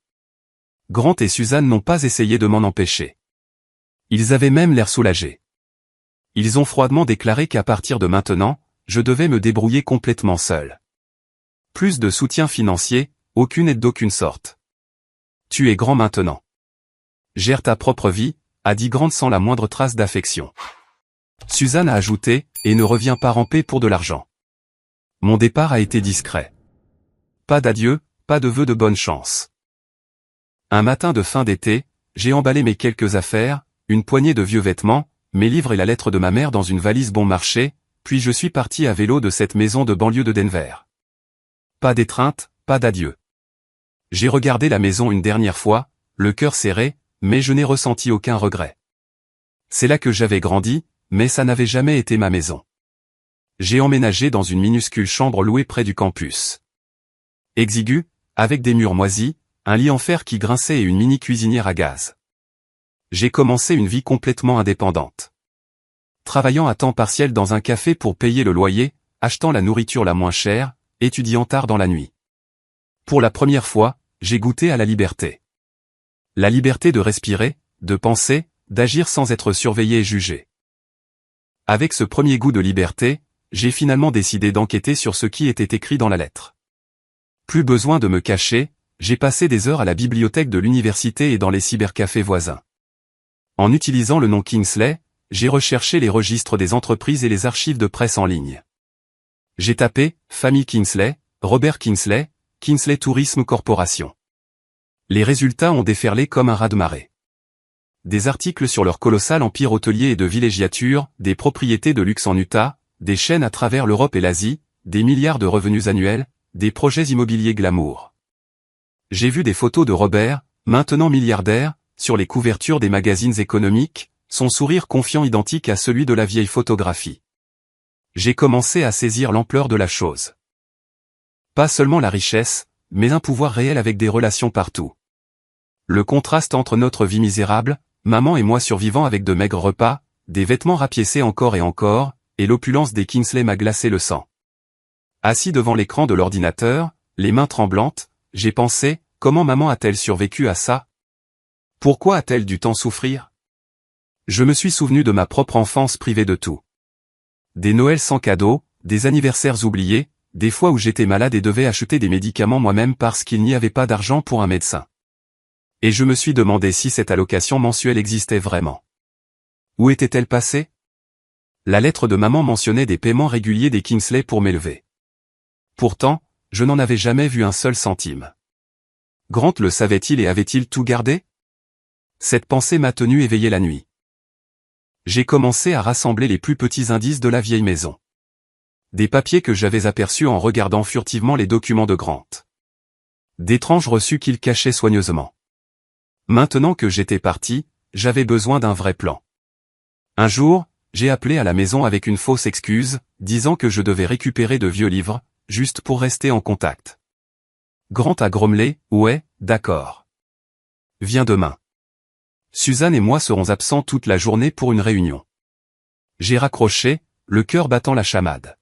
Grant et Suzanne n'ont pas essayé de m'en empêcher. Ils avaient même l'air soulagés. Ils ont froidement déclaré qu'à partir de maintenant, je devais me débrouiller complètement seul. Plus de soutien financier, aucune aide d'aucune sorte. Tu es grand maintenant. Gère ta propre vie, a dit Grant sans la moindre trace d'affection. Suzanne a ajouté, et ne revient pas ramper pour de l'argent. Mon départ a été discret. Pas d'adieu, pas de vœux de bonne chance. Un matin de fin d'été, j'ai emballé mes quelques affaires, une poignée de vieux vêtements, mes livres et la lettre de ma mère dans une valise bon marché, puis je suis parti à vélo de cette maison de banlieue de Denver. Pas d'étreinte, pas d'adieu. J'ai regardé la maison une dernière fois, le cœur serré, mais je n'ai ressenti aucun regret. C'est là que j'avais grandi, mais ça n'avait jamais été ma maison. J'ai emménagé dans une minuscule chambre louée près du campus. Exiguë, avec des murs moisis, un lit en fer qui grinçait et une mini-cuisinière à gaz. J'ai commencé une vie complètement indépendante. Travaillant à temps partiel dans un café pour payer le loyer, achetant la nourriture la moins chère, étudiant tard dans la nuit. Pour la première fois, j'ai goûté à la liberté. La liberté de respirer, de penser, d'agir sans être surveillé et jugé. Avec ce premier goût de liberté, j'ai finalement décidé d'enquêter sur ce qui était écrit dans la lettre. Plus besoin de me cacher, j'ai passé des heures à la bibliothèque de l'université et dans les cybercafés voisins. En utilisant le nom Kingsley, j'ai recherché les registres des entreprises et les archives de presse en ligne. J'ai tapé « Famille Kingsley »,« Robert Kingsley »,« Kingsley Tourisme Corporation ». Les résultats ont déferlé comme un raz-de-marée. Des articles sur leur colossal empire hôtelier et de villégiature, des propriétés de luxe en Utah, des chaînes à travers l'Europe et l'Asie, des milliards de revenus annuels, des projets immobiliers glamour. J'ai vu des photos de Robert, maintenant milliardaire, sur les couvertures des magazines économiques, son sourire confiant identique à celui de la vieille photographie. J'ai commencé à saisir l'ampleur de la chose. Pas seulement la richesse, mais un pouvoir réel avec des relations partout. Le contraste entre notre vie misérable, maman et moi survivant avec de maigres repas, des vêtements rapiécés encore et encore, et l'opulence des Kingsley m'a glacé le sang. Assis devant l'écran de l'ordinateur, les mains tremblantes, j'ai pensé, comment maman a-t-elle survécu à ça? Pourquoi a-t-elle dû tant souffrir? Je me suis souvenu de ma propre enfance privée de tout. Des Noëls sans cadeaux, des anniversaires oubliés, des fois où j'étais malade et devais acheter des médicaments moi-même parce qu'il n'y avait pas d'argent pour un médecin. Et je me suis demandé si cette allocation mensuelle existait vraiment. Où était-elle passée? La lettre de maman mentionnait des paiements réguliers des Kingsley pour m'élever. Pourtant, je n'en avais jamais vu un seul centime. Grant le savait-il et avait-il tout gardé? Cette pensée m'a tenu éveillé la nuit. J'ai commencé à rassembler les plus petits indices de la vieille maison. Des papiers que j'avais aperçus en regardant furtivement les documents de Grant. D'étranges reçus qu'il cachait soigneusement. Maintenant que j'étais parti, j'avais besoin d'un vrai plan. Un jour, j'ai appelé à la maison avec une fausse excuse, disant que je devais récupérer de vieux livres, juste pour rester en contact. Grant a grommelé, « Ouais, d'accord. Viens demain. » Suzanne et moi serons absents toute la journée pour une réunion. J'ai raccroché, le cœur battant la chamade.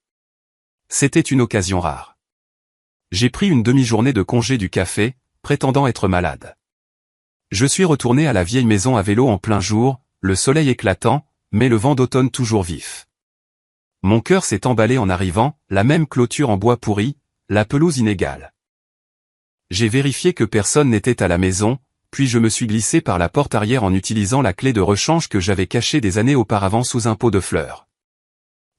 C'était une occasion rare. J'ai pris une demi-journée de congé du café, prétendant être malade. Je suis retourné à la vieille maison à vélo en plein jour, le soleil éclatant, mais le vent d'automne toujours vif. Mon cœur s'est emballé en arrivant, la même clôture en bois pourri, la pelouse inégale. J'ai vérifié que personne n'était à la maison, puis je me suis glissé par la porte arrière en utilisant la clé de rechange que j'avais cachée des années auparavant sous un pot de fleurs.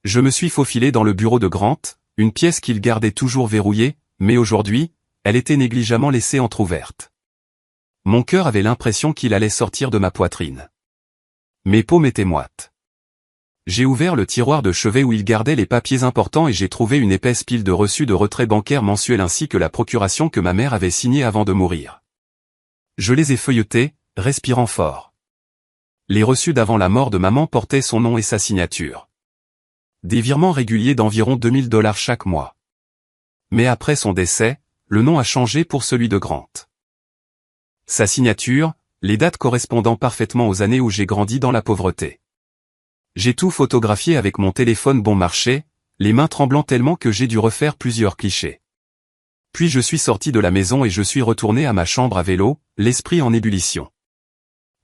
Je me suis faufilé dans le bureau de Grant, une pièce qu'il gardait toujours verrouillée, mais aujourd'hui, elle était négligemment laissée entr'ouverte. Mon cœur avait l'impression qu'il allait sortir de ma poitrine. Mes paumes étaient moites. J'ai ouvert le tiroir de chevet où il gardait les papiers importants et j'ai trouvé une épaisse pile de reçus de retrait bancaire mensuel ainsi que la procuration que ma mère avait signée avant de mourir. Je les ai feuilletés, respirant fort. Les reçus d'avant la mort de maman portaient son nom et sa signature. Des virements réguliers d'environ $2000 chaque mois. Mais après son décès, le nom a changé pour celui de Grant. Sa signature, les dates correspondant parfaitement aux années où j'ai grandi dans la pauvreté. J'ai tout photographié avec mon téléphone bon marché, les mains tremblant tellement que j'ai dû refaire plusieurs clichés. Puis je suis sorti de la maison et je suis retourné à ma chambre à vélo, l'esprit en ébullition.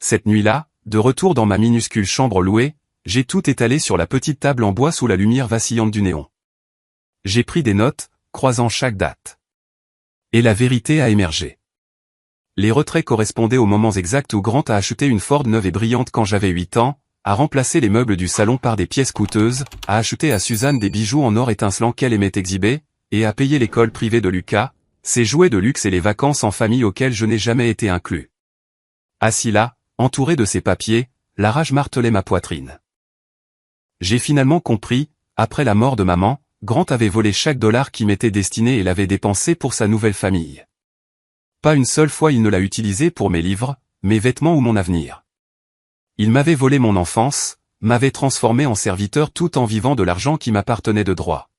Cette nuit-là, de retour dans ma minuscule chambre louée, j'ai tout étalé sur la petite table en bois sous la lumière vacillante du néon. J'ai pris des notes, croisant chaque date. Et la vérité a émergé. Les retraits correspondaient aux moments exacts où Grant a acheté une Ford neuve et brillante quand j'avais 8 ans, a remplacé les meubles du salon par des pièces coûteuses, a acheté à Suzanne des bijoux en or étincelant qu'elle aimait exhiber, et a payé l'école privée de Lucas, ses jouets de luxe et les vacances en famille auxquelles je n'ai jamais été inclus. Assis là, entouré de ces papiers, la rage martelait ma poitrine. J'ai finalement compris, après la mort de maman, Grant avait volé chaque dollar qui m'était destiné et l'avait dépensé pour sa nouvelle famille. Pas une seule fois il ne l'a utilisé pour mes livres, mes vêtements ou mon avenir. Il m'avait volé mon enfance, m'avait transformé en serviteur tout en vivant de l'argent qui m'appartenait de droit.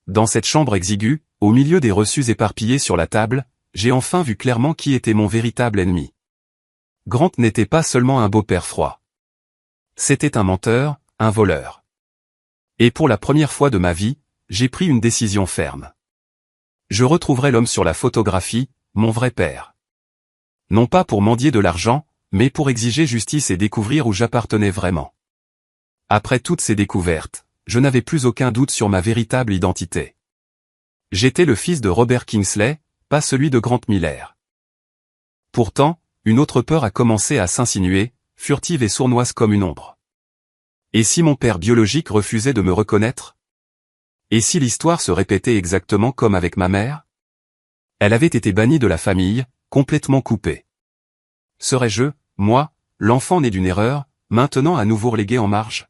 Dans cette chambre exiguë, au milieu des reçus éparpillés sur la table, j'ai enfin vu clairement qui était mon véritable ennemi. Grant n'était pas seulement un beau-père froid. C'était un menteur, un voleur. Et pour la première fois de ma vie, j'ai pris une décision ferme. Je retrouverai l'homme sur la photographie, mon vrai père. Non pas pour mendier de l'argent, mais pour exiger justice et découvrir où j'appartenais vraiment. Après toutes ces découvertes, je n'avais plus aucun doute sur ma véritable identité. J'étais le fils de Robert Kingsley, pas celui de Grant Miller. Pourtant, une autre peur a commencé à s'insinuer, furtive et sournoise comme une ombre. Et si mon père biologique refusait de me reconnaître? Et si l'histoire se répétait exactement comme avec ma mère? Elle avait été bannie de la famille, complètement coupée. Serais-je, moi, l'enfant né d'une erreur, maintenant à nouveau relégué en marge?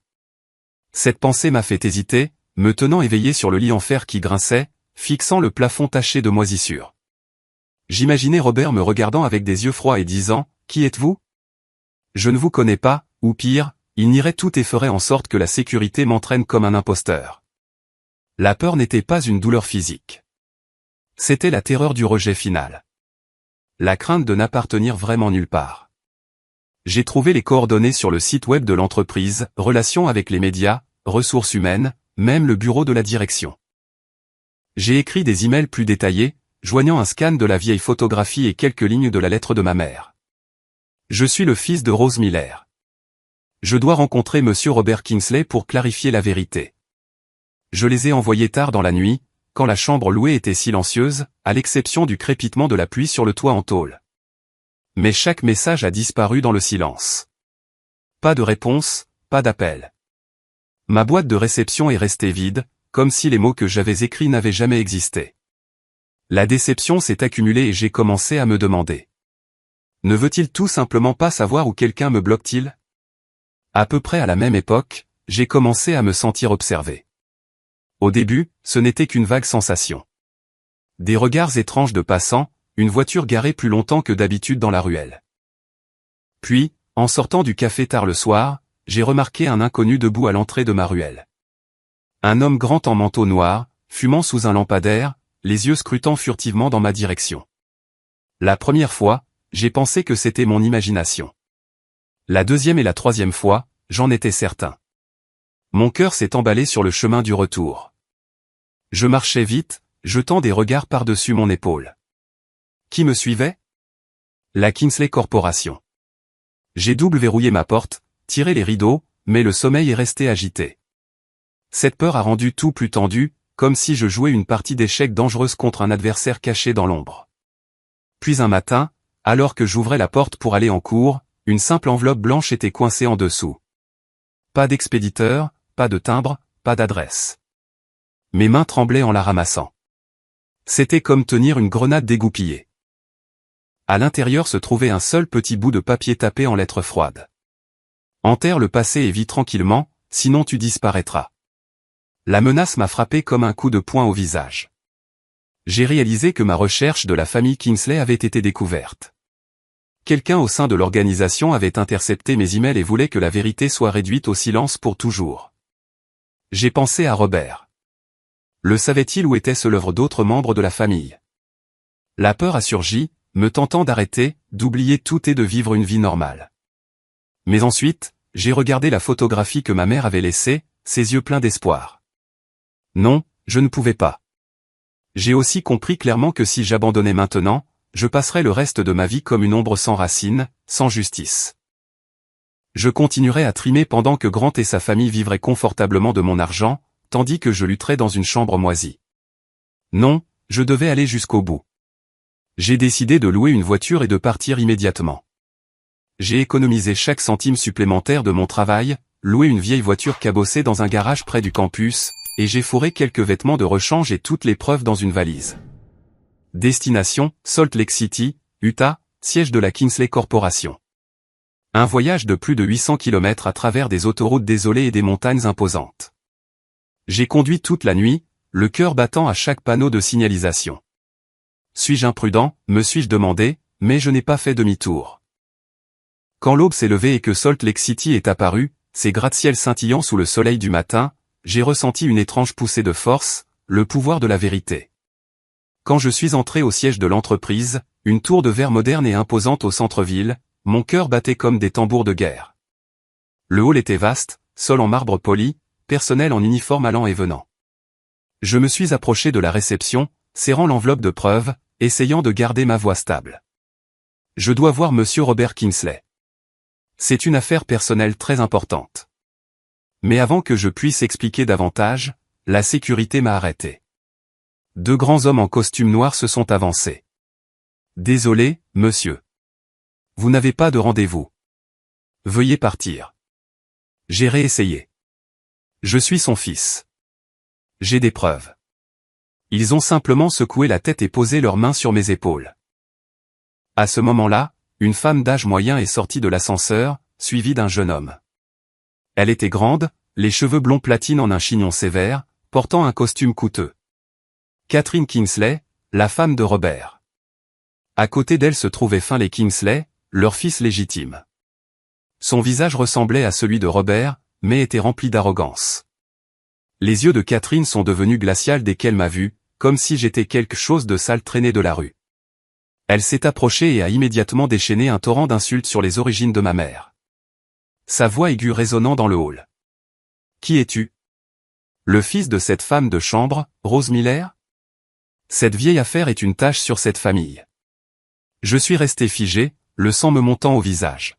Cette pensée m'a fait hésiter, me tenant éveillé sur le lit en fer qui grinçait, fixant le plafond taché de moisissures. J'imaginais Robert me regardant avec des yeux froids et disant « Qui êtes-vous ? Je ne vous connais pas », ou pire, il nierait tout et ferait en sorte que la sécurité m'entraîne comme un imposteur. La peur n'était pas une douleur physique. C'était la terreur du rejet final. La crainte de n'appartenir vraiment nulle part. J'ai trouvé les coordonnées sur le site web de l'entreprise, relations avec les médias, ressources humaines, même le bureau de la direction. J'ai écrit des emails plus détaillés, joignant un scan de la vieille photographie et quelques lignes de la lettre de ma mère. Je suis le fils de Rose Miller. Je dois rencontrer monsieur Robert Kingsley pour clarifier la vérité. Je les ai envoyés tard dans la nuit, quand la chambre louée était silencieuse, à l'exception du crépitement de la pluie sur le toit en tôle. Mais chaque message a disparu dans le silence. Pas de réponse, pas d'appel. Ma boîte de réception est restée vide, comme si les mots que j'avais écrits n'avaient jamais existé. La déception s'est accumulée et j'ai commencé à me demander. Ne veut-il tout simplement pas savoir où quelqu'un me bloque-t-il? À peu près à la même époque, j'ai commencé à me sentir observé. Au début, ce n'était qu'une vague sensation. Des regards étranges de passants, une voiture garée plus longtemps que d'habitude dans la ruelle. Puis, en sortant du café tard le soir, j'ai remarqué un inconnu debout à l'entrée de ma ruelle. Un homme grand en manteau noir, fumant sous un lampadaire, les yeux scrutant furtivement dans ma direction. La première fois, j'ai pensé que c'était mon imagination. La deuxième et la troisième fois, j'en étais certain. Mon cœur s'est emballé sur le chemin du retour. Je marchais vite, jetant des regards par-dessus mon épaule. Qui me suivait? La Kingsley Corporation. J'ai double verrouillé ma porte, tiré les rideaux, mais le sommeil est resté agité. Cette peur a rendu tout plus tendu, comme si je jouais une partie d'échecs dangereuse contre un adversaire caché dans l'ombre. Puis un matin, alors que j'ouvrais la porte pour aller en cours, une simple enveloppe blanche était coincée en dessous. Pas d'expéditeur, pas de timbre, pas d'adresse. Mes mains tremblaient en la ramassant. C'était comme tenir une grenade dégoupillée. À l'intérieur se trouvait un seul petit bout de papier tapé en lettres froides. Enterre le passé et vis tranquillement, sinon tu disparaîtras. La menace m'a frappé comme un coup de poing au visage. J'ai réalisé que ma recherche de la famille Kingsley avait été découverte. Quelqu'un au sein de l'organisation avait intercepté mes emails et voulait que la vérité soit réduite au silence pour toujours. J'ai pensé à Robert. Le savait-il ou était-ce l'œuvre d'autres membres de la famille? La peur a surgi, me tentant d'arrêter, d'oublier tout et de vivre une vie normale. Mais ensuite, j'ai regardé la photographie que ma mère avait laissée, ses yeux pleins d'espoir. Non, je ne pouvais pas. J'ai aussi compris clairement que si j'abandonnais maintenant, je passerais le reste de ma vie comme une ombre sans racines, sans justice. Je continuerais à trimer pendant que Grant et sa famille vivraient confortablement de mon argent, tandis que je lutterais dans une chambre moisie. Non, je devais aller jusqu'au bout. J'ai décidé de louer une voiture et de partir immédiatement. J'ai économisé chaque centime supplémentaire de mon travail, loué une vieille voiture cabossée dans un garage près du campus, et j'ai fourré quelques vêtements de rechange et toutes les preuves dans une valise. Destination, Salt Lake City, Utah, siège de la Kingsley Corporation. Un voyage de plus de 800 km à travers des autoroutes désolées et des montagnes imposantes. J'ai conduit toute la nuit, le cœur battant à chaque panneau de signalisation. Suis-je imprudent, me suis-je demandé, mais je n'ai pas fait demi-tour. Quand l'aube s'est levée et que Salt Lake City est apparu, ses gratte-ciels scintillant sous le soleil du matin, j'ai ressenti une étrange poussée de force, le pouvoir de la vérité. Quand je suis entré au siège de l'entreprise, une tour de verre moderne et imposante au centre-ville, mon cœur battait comme des tambours de guerre. Le hall était vaste, sol en marbre poli, personnel en uniforme allant et venant. Je me suis approché de la réception, serrant l'enveloppe de preuves, essayant de garder ma voix stable. Je dois voir monsieur Robert Kingsley. C'est une affaire personnelle très importante. Mais avant que je puisse expliquer davantage, la sécurité m'a arrêté. Deux grands hommes en costume noir se sont avancés. Désolé, monsieur. Vous n'avez pas de rendez-vous. Veuillez partir. J'ai réessayé. Je suis son fils. J'ai des preuves. Ils ont simplement secoué la tête et posé leurs mains sur mes épaules. À ce moment-là, une femme d'âge moyen est sortie de l'ascenseur, suivie d'un jeune homme. Elle était grande, les cheveux blonds platine en un chignon sévère, portant un costume coûteux. Catherine Kingsley, la femme de Robert. À côté d'elle se trouvait Finlay Kingsley, leur fils légitime. Son visage ressemblait à celui de Robert, mais était rempli d'arrogance. Les yeux de Catherine sont devenus glacials dès qu'elle m'a vu, comme si j'étais quelque chose de sale traîné de la rue. Elle s'est approchée et a immédiatement déchaîné un torrent d'insultes sur les origines de ma mère. Sa voix aiguë résonnant dans le hall. « Qui es-tu ? Le fils de cette femme de chambre, Rose Miller ? Cette vieille affaire est une tache sur cette famille. » Je suis resté figé, le sang me montant au visage.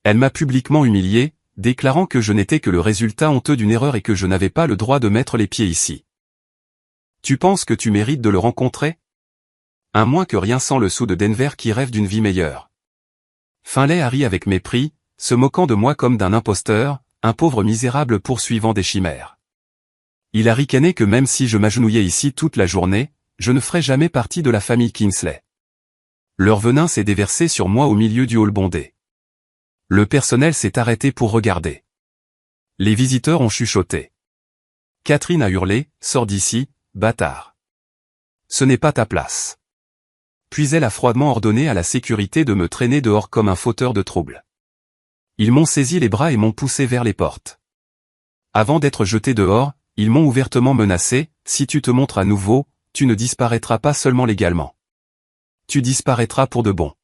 Elle m'a publiquement humilié, déclarant que je n'étais que le résultat honteux d'une erreur et que je n'avais pas le droit de mettre les pieds ici. Tu penses que tu mérites de le rencontrer ? Un moins que rien sans le sou de Denver qui rêve d'une vie meilleure. Finlay a ri avec mépris, se moquant de moi comme d'un imposteur, un pauvre misérable poursuivant des chimères. Il a ricané que même si je m'agenouillais ici toute la journée, je ne ferais jamais partie de la famille Kingsley. Leur venin s'est déversé sur moi au milieu du hall bondé. Le personnel s'est arrêté pour regarder. Les visiteurs ont chuchoté. Catherine a hurlé, « Sors d'ici, bâtard. Ce n'est pas ta place. » Puis elle a froidement ordonné à la sécurité de me traîner dehors comme un fauteur de troubles. Ils m'ont saisi les bras et m'ont poussé vers les portes. Avant d'être jeté dehors, ils m'ont ouvertement menacé, « Si tu te montres à nouveau, tu ne disparaîtras pas seulement légalement. Tu disparaîtras pour de bon. »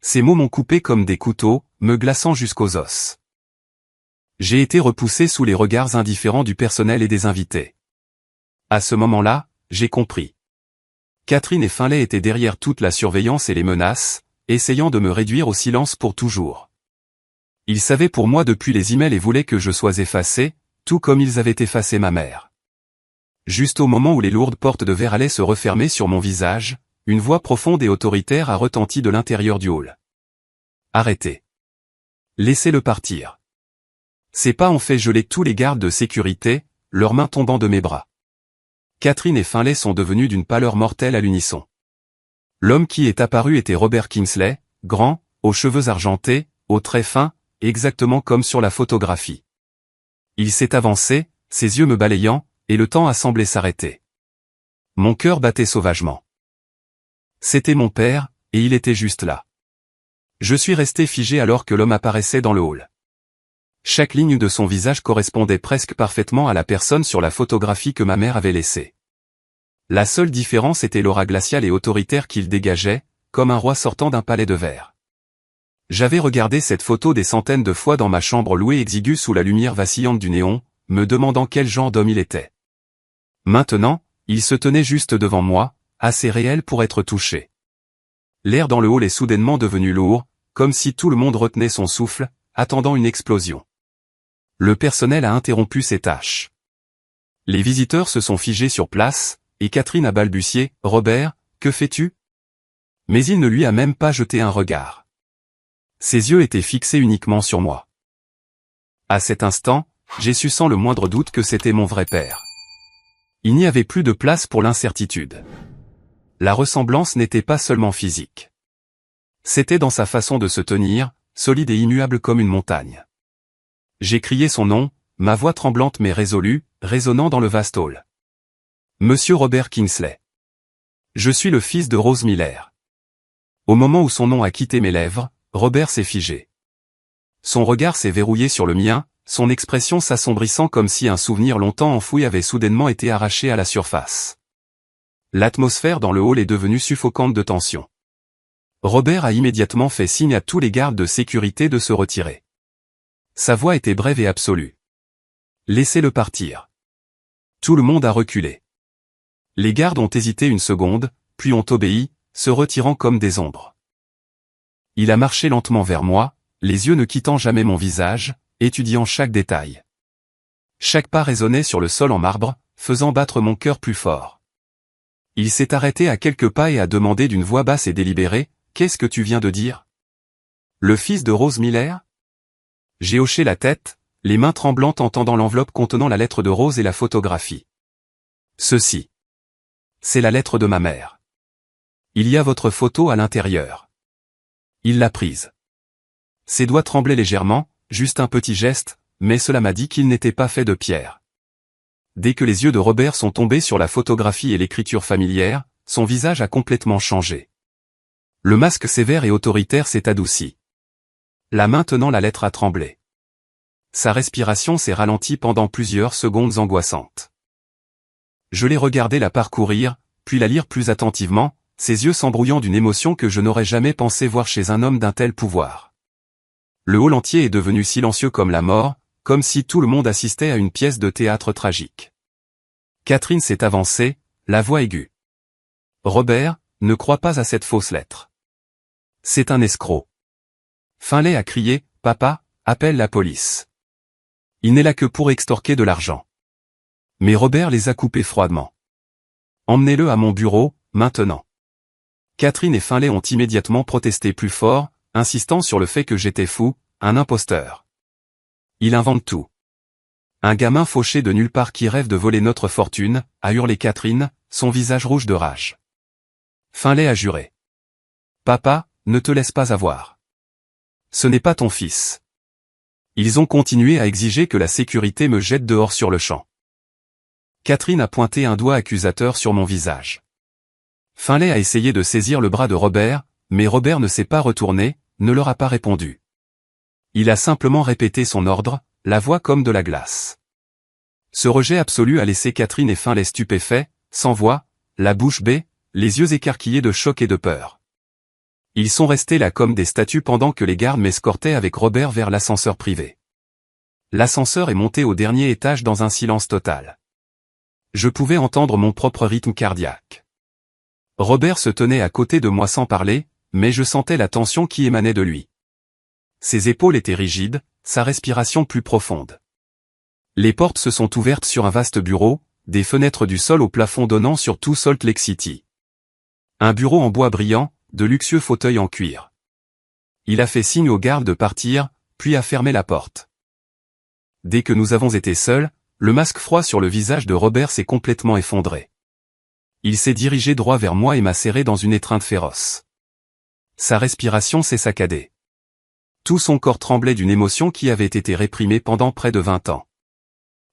Ces mots m'ont coupé comme des couteaux, me glaçant jusqu'aux os. J'ai été repoussé sous les regards indifférents du personnel et des invités. À ce moment-là, j'ai compris. Catherine et Finlay étaient derrière toute la surveillance et les menaces, essayant de me réduire au silence pour toujours. Ils savaient pour moi depuis les emails et voulaient que je sois effacé, tout comme ils avaient effacé ma mère. Juste au moment où les lourdes portes de verre allaient se refermer sur mon visage, une voix profonde et autoritaire a retenti de l'intérieur du hall. Arrêtez. Laissez-le partir. Ces pas ont fait geler tous les gardes de sécurité, leurs mains tombant de mes bras. Catherine et Finlay sont devenus d'une pâleur mortelle à l'unisson. L'homme qui est apparu était Robert Kingsley, grand, aux cheveux argentés, aux traits fins, exactement comme sur la photographie. Il s'est avancé, ses yeux me balayant, et le temps a semblé s'arrêter. Mon cœur battait sauvagement. C'était mon père, et il était juste là. Je suis resté figé alors que l'homme apparaissait dans le hall. Chaque ligne de son visage correspondait presque parfaitement à la personne sur la photographie que ma mère avait laissée. La seule différence était l'aura glaciale et autoritaire qu'il dégageait, comme un roi sortant d'un palais de verre. J'avais regardé cette photo des centaines de fois dans ma chambre louée exiguë sous la lumière vacillante du néon, me demandant quel genre d'homme il était. Maintenant, il se tenait juste devant moi, assez réel pour être touché. L'air dans le hall est soudainement devenu lourd, comme si tout le monde retenait son souffle, attendant une explosion. Le personnel a interrompu ses tâches. Les visiteurs se sont figés sur place, et Catherine a balbutié, « Robert, que fais-tu ? Mais il ne lui a même pas jeté un regard. Ses yeux étaient fixés uniquement sur moi. À cet instant, j'ai su sans le moindre doute que c'était mon vrai père. Il n'y avait plus de place pour l'incertitude. La ressemblance n'était pas seulement physique. C'était dans sa façon de se tenir, solide et immuable comme une montagne. J'ai crié son nom, ma voix tremblante mais résolue, résonnant dans le vaste hall. Monsieur Robert Kingsley. Je suis le fils de Rose Miller. Au moment où son nom a quitté mes lèvres, Robert s'est figé. Son regard s'est verrouillé sur le mien, son expression s'assombrissant comme si un souvenir longtemps enfoui avait soudainement été arraché à la surface. L'atmosphère dans le hall est devenue suffocante de tension. Robert a immédiatement fait signe à tous les gardes de sécurité de se retirer. Sa voix était brève et absolue. Laissez-le partir. Tout le monde a reculé. Les gardes ont hésité une seconde, puis ont obéi, se retirant comme des ombres. Il a marché lentement vers moi, les yeux ne quittant jamais mon visage, étudiant chaque détail. Chaque pas résonnait sur le sol en marbre, faisant battre mon cœur plus fort. Il s'est arrêté à quelques pas et a demandé d'une voix basse et délibérée, « Qu'est-ce que tu viens de dire ? Le fils de Rose Miller ?» J'ai hoché la tête, les mains tremblantes en tendant l'enveloppe contenant la lettre de Rose et la photographie. Ceci. C'est la lettre de ma mère. Il y a votre photo à l'intérieur. Il l'a prise. Ses doigts tremblaient légèrement, juste un petit geste, mais cela m'a dit qu'il n'était pas fait de pierre. Dès que les yeux de Robert sont tombés sur la photographie et l'écriture familière, son visage a complètement changé. Le masque sévère et autoritaire s'est adouci. La main tenant la lettre a tremblé. Sa respiration s'est ralentie pendant plusieurs secondes angoissantes. Je l'ai regardé la parcourir, puis la lire plus attentivement, ses yeux s'embrouillant d'une émotion que je n'aurais jamais pensé voir chez un homme d'un tel pouvoir. Le hall entier est devenu silencieux comme la mort, comme si tout le monde assistait à une pièce de théâtre tragique. Catherine s'est avancée, la voix aiguë. « Robert, ne crois pas à cette fausse lettre. C'est un escroc. » Finlay a crié, « Papa, appelle la police. Il n'est là que pour extorquer de l'argent. » Mais Robert les a coupés froidement. « Emmenez-le à mon bureau, maintenant. » Catherine et Finlay ont immédiatement protesté plus fort, insistant sur le fait que j'étais fou, un imposteur. Il invente tout. Un gamin fauché de nulle part qui rêve de voler notre fortune, a hurlé Catherine, son visage rouge de rage. Finlay a juré. Papa, ne te laisse pas avoir. Ce n'est pas ton fils. Ils ont continué à exiger que la sécurité me jette dehors sur le champ. Catherine a pointé un doigt accusateur sur mon visage. Finlay a essayé de saisir le bras de Robert, mais Robert ne s'est pas retourné, ne leur a pas répondu. Il a simplement répété son ordre, la voix comme de la glace. Ce rejet absolu a laissé Catherine et Finlay stupéfaits, sans voix, la bouche bée, les yeux écarquillés de choc et de peur. Ils sont restés là comme des statues pendant que les gardes m'escortaient avec Robert vers l'ascenseur privé. L'ascenseur est monté au dernier étage dans un silence total. Je pouvais entendre mon propre rythme cardiaque. Robert se tenait à côté de moi sans parler, mais je sentais la tension qui émanait de lui. Ses épaules étaient rigides, sa respiration plus profonde. Les portes se sont ouvertes sur un vaste bureau, des fenêtres du sol au plafond donnant sur tout Salt Lake City. Un bureau en bois brillant, de luxueux fauteuils en cuir. Il a fait signe aux gardes de partir, puis a fermé la porte. Dès que nous avons été seuls, le masque froid sur le visage de Robert s'est complètement effondré. Il s'est dirigé droit vers moi et m'a serré dans une étreinte féroce. Sa respiration s'est saccadée. Tout son corps tremblait d'une émotion qui avait été réprimée pendant près de 20 ans.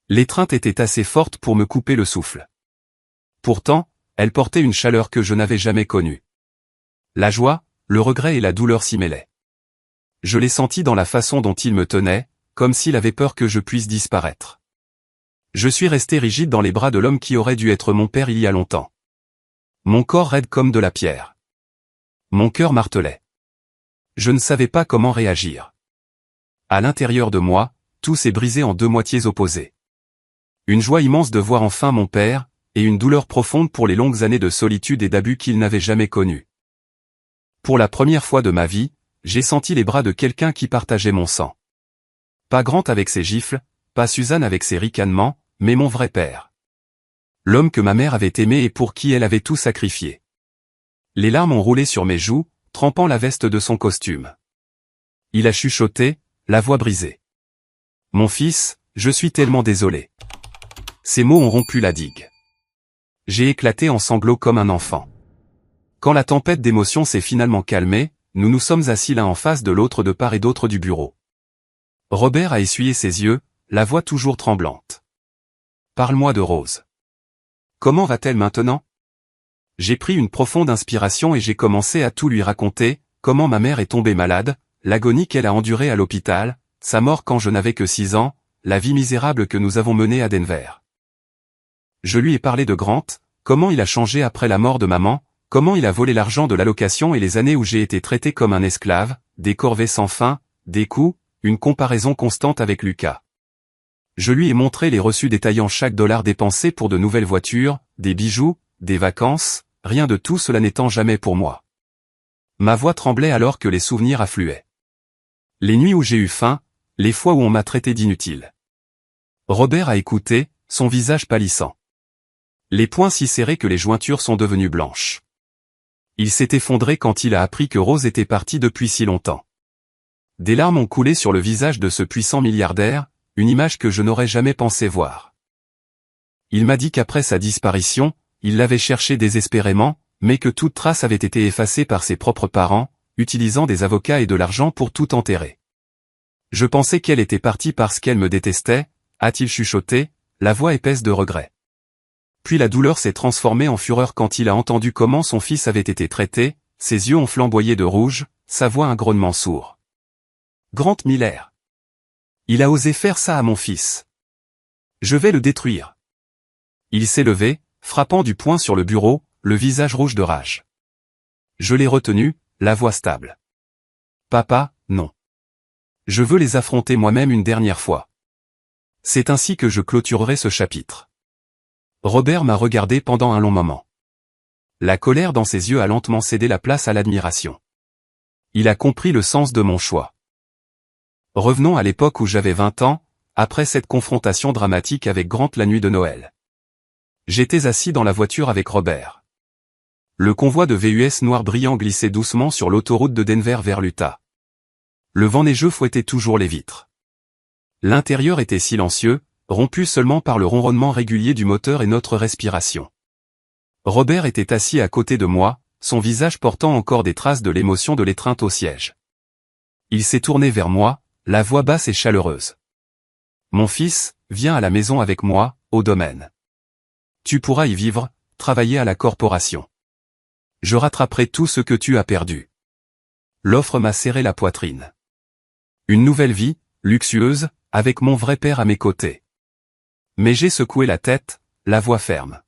L'étreinte était assez forte pour me couper le souffle. Pourtant, elle portait une chaleur que je n'avais jamais connue. La joie, le regret et la douleur s'y mêlaient. Je l'ai senti dans la façon dont il me tenait, comme s'il avait peur que je puisse disparaître. Je suis resté rigide dans les bras de l'homme qui aurait dû être mon père il y a longtemps. Mon corps raide comme de la pierre. Mon cœur martelait. Je ne savais pas comment réagir. À l'intérieur de moi, tout s'est brisé en deux moitiés opposées. Une joie immense de voir enfin mon père, et une douleur profonde pour les longues années de solitude et d'abus qu'il n'avait jamais connues. Pour la première fois de ma vie, j'ai senti les bras de quelqu'un qui partageait mon sang. Pas Grant avec ses gifles, pas Suzanne avec ses ricanements, mais mon vrai père. L'homme que ma mère avait aimé et pour qui elle avait tout sacrifié. Les larmes ont roulé sur mes joues, trempant la veste de son costume. Il a chuchoté, la voix brisée. Mon fils, je suis tellement désolé. Ces mots ont rompu la digue. J'ai éclaté en sanglots comme un enfant. Quand la tempête d'émotions s'est finalement calmée, nous nous sommes assis l'un en face de l'autre de part et d'autre du bureau. Robert a essuyé ses yeux, la voix toujours tremblante. Parle-moi de Rose. Comment va-t-elle maintenant? J'ai pris une profonde inspiration et j'ai commencé à tout lui raconter, comment ma mère est tombée malade, l'agonie qu'elle a endurée à l'hôpital, sa mort quand je n'avais que 6 ans, la vie misérable que nous avons menée à Denver. Je lui ai parlé de Grant, comment il a changé après la mort de maman, comment il a volé l'argent de l'allocation et les années où j'ai été traité comme un esclave, des corvées sans fin, des coups, une comparaison constante avec Lucas. Je lui ai montré les reçus détaillant chaque dollar dépensé pour de nouvelles voitures, des bijoux, des vacances, rien de tout cela n'étant jamais pour moi. Ma voix tremblait alors que les souvenirs affluaient. Les nuits où j'ai eu faim, les fois où on m'a traité d'inutile. Robert a écouté, son visage pâlissant. Les poings si serrés que les jointures sont devenues blanches. Il s'est effondré quand il a appris que Rose était partie depuis si longtemps. Des larmes ont coulé sur le visage de ce puissant milliardaire, une image que je n'aurais jamais pensé voir. Il m'a dit qu'après sa disparition, il l'avait cherchée désespérément, mais que toute trace avait été effacée par ses propres parents, utilisant des avocats et de l'argent pour tout enterrer. Je pensais qu'elle était partie parce qu'elle me détestait, a-t-il chuchoté, la voix épaisse de regret. Puis la douleur s'est transformée en fureur quand il a entendu comment son fils avait été traité, ses yeux ont flamboyé de rouge, sa voix un grognement sourd. Grant Miller. Il a osé faire ça à mon fils. Je vais le détruire. Il s'est levé, frappant du poing sur le bureau, le visage rouge de rage. Je l'ai retenu, la voix stable. Papa, non. Je veux les affronter moi-même une dernière fois. C'est ainsi que je clôturerai ce chapitre. Robert m'a regardé pendant un long moment. La colère dans ses yeux a lentement cédé la place à l'admiration. Il a compris le sens de mon choix. Revenons à l'époque où j'avais 20 ans, après cette confrontation dramatique avec Grant la nuit de Noël. J'étais assis dans la voiture avec Robert. Le convoi de VUS noir brillant glissait doucement sur l'autoroute de Denver vers l'Utah. Le vent neigeux fouettait toujours les vitres. L'intérieur était silencieux, rompu seulement par le ronronnement régulier du moteur et notre respiration. Robert était assis à côté de moi, son visage portant encore des traces de l'émotion de l'étreinte au siège. Il s'est tourné vers moi, la voix basse et chaleureuse. Mon fils, viens à la maison avec moi, au domaine. Tu pourras y vivre, travailler à la corporation. Je rattraperai tout ce que tu as perdu. L'offre m'a serré la poitrine. Une nouvelle vie, luxueuse, avec mon vrai père à mes côtés. Mais j'ai secoué la tête, la voix ferme.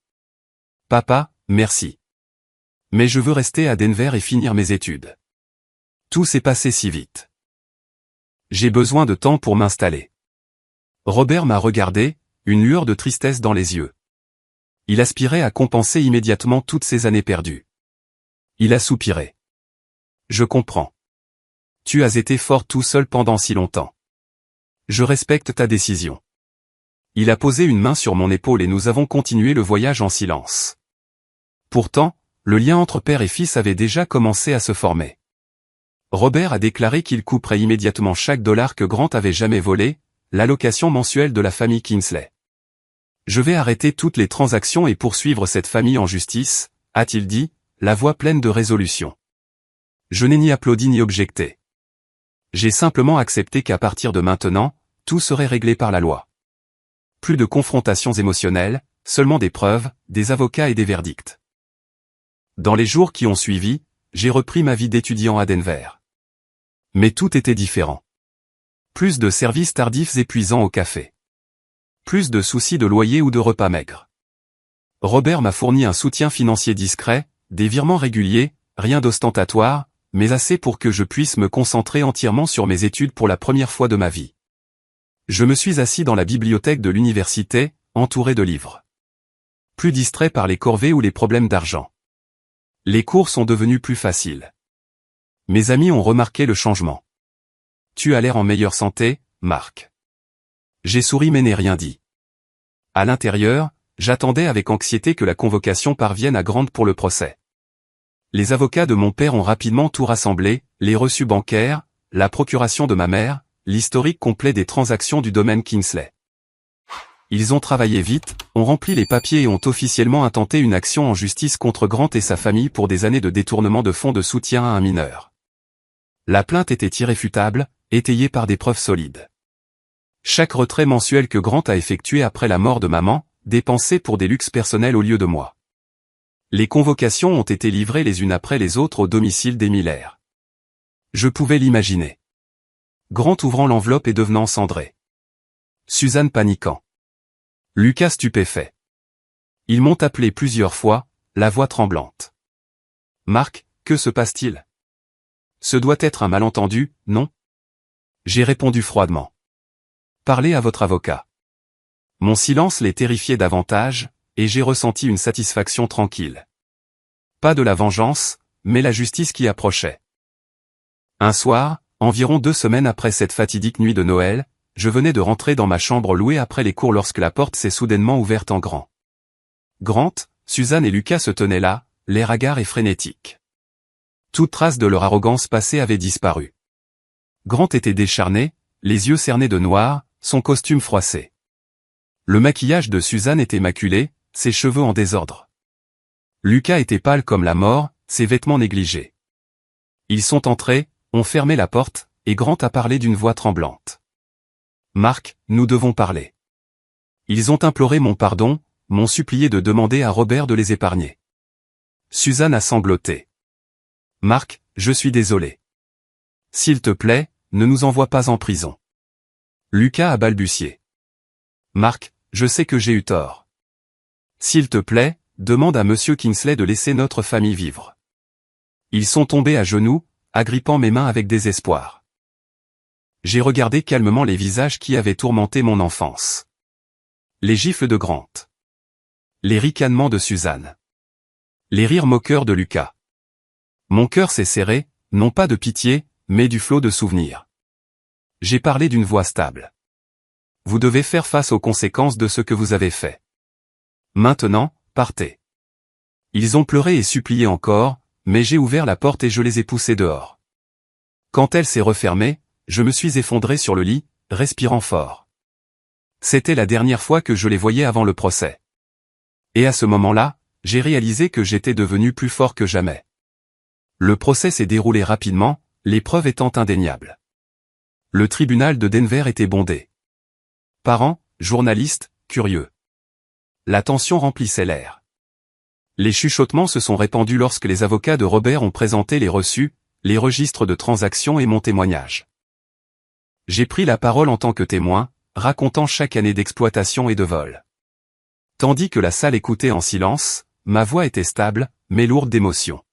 Papa, merci. Mais je veux rester à Denver et finir mes études. Tout s'est passé si vite. J'ai besoin de temps pour m'installer. Robert m'a regardé, une lueur de tristesse dans les yeux. Il aspirait à compenser immédiatement toutes ces années perdues. Il a soupiré. Je comprends. Tu as été fort tout seul pendant si longtemps. Je respecte ta décision. Il a posé une main sur mon épaule et nous avons continué le voyage en silence. Pourtant, le lien entre père et fils avait déjà commencé à se former. Robert a déclaré qu'il couperait immédiatement chaque dollar que Grant avait jamais volé, l'allocation mensuelle de la famille Kingsley. Je vais arrêter toutes les transactions et poursuivre cette famille en justice, a-t-il dit, la voix pleine de résolution. Je n'ai ni applaudi ni objecté. J'ai simplement accepté qu'à partir de maintenant, tout serait réglé par la loi. Plus de confrontations émotionnelles, seulement des preuves, des avocats et des verdicts. Dans les jours qui ont suivi, j'ai repris ma vie d'étudiant à Denver. Mais tout était différent. Plus de services tardifs épuisants au café. Plus de soucis de loyer ou de repas maigres. Robert m'a fourni un soutien financier discret, des virements réguliers, rien d'ostentatoire, mais assez pour que je puisse me concentrer entièrement sur mes études pour la première fois de ma vie. Je me suis assis dans la bibliothèque de l'université, entouré de livres. Plus distrait par les corvées ou les problèmes d'argent. Les cours sont devenus plus faciles. Mes amis ont remarqué le changement. Tu as l'air en meilleure santé, Marc. J'ai souri mais n'ai rien dit. À l'intérieur, j'attendais avec anxiété que la convocation parvienne à Grant pour le procès. les avocats de mon père ont rapidement tout rassemblé, les reçus bancaires, la procuration de ma mère, l'historique complet des transactions du domaine Kingsley. Ils ont travaillé vite, ont rempli les papiers et ont officiellement intenté une action en justice contre Grant et sa famille pour des années de détournement de fonds de soutien à un mineur. La plainte était irréfutable, étayée par des preuves solides. Chaque retrait mensuel que Grant a effectué après la mort de maman, dépensé pour des luxes personnels au lieu de moi. Les convocations ont été livrées les unes après les autres au domicile des Miller. Je pouvais l'imaginer. Grant ouvrant l'enveloppe et devenant cendré. Suzanne paniquant. Lucas stupéfait. Ils m'ont appelé plusieurs fois, la voix tremblante. Marc, que se passe-t-il? Ce doit être un malentendu, non? J'ai répondu froidement. Parlez à votre avocat. Mon silence les terrifiait davantage, et j'ai ressenti une satisfaction tranquille. Pas de la vengeance, mais la justice qui approchait. Un soir, environ 2 semaines après cette fatidique nuit de Noël, je venais de rentrer dans ma chambre louée après les cours lorsque la porte s'est soudainement ouverte en grand. Grant, Suzanne et Lucas se tenaient là, l'air hagard et frénétique. Toute trace de leur arrogance passée avait disparu. Grant était décharné, les yeux cernés de noir, son costume froissé. Le maquillage de Suzanne était maculé, ses cheveux en désordre. Lucas était pâle comme la mort, ses vêtements négligés. Ils sont entrés, ont fermé la porte, et Grant a parlé d'une voix tremblante. Marc, nous devons parler. Ils ont imploré mon pardon, m'ont supplié de demander à Robert de les épargner. Suzanne a sangloté. Marc, je suis désolé. S'il te plaît, ne nous envoie pas en prison. Lucas a balbutié. Marc, je sais que j'ai eu tort. S'il te plaît, demande à Monsieur Kingsley de laisser notre famille vivre. Ils sont tombés à genoux, agrippant mes mains avec désespoir. J'ai regardé calmement les visages qui avaient tourmenté mon enfance. Les gifles de Grant. Les ricanements de Suzanne. Les rires moqueurs de Lucas. Mon cœur s'est serré, non pas de pitié, mais du flot de souvenirs. J'ai parlé d'une voix stable. Vous devez faire face aux conséquences de ce que vous avez fait. Maintenant, partez. Ils ont pleuré et supplié encore, mais j'ai ouvert la porte et je les ai poussés dehors. Quand elle s'est refermée, je me suis effondré sur le lit, respirant fort. C'était la dernière fois que je les voyais avant le procès. Et à ce moment-là, j'ai réalisé que j'étais devenu plus fort que jamais. Le procès s'est déroulé rapidement, les preuves étant indéniables. Le tribunal de Denver était bondé. Parents, journalistes, curieux. La tension remplissait l'air. Les chuchotements se sont répandus lorsque les avocats de Robert ont présenté les reçus, les registres de transactions et mon témoignage. J'ai pris la parole en tant que témoin, racontant chaque année d'exploitation et de vol. Tandis que la salle écoutait en silence, ma voix était stable, mais lourde d'émotion.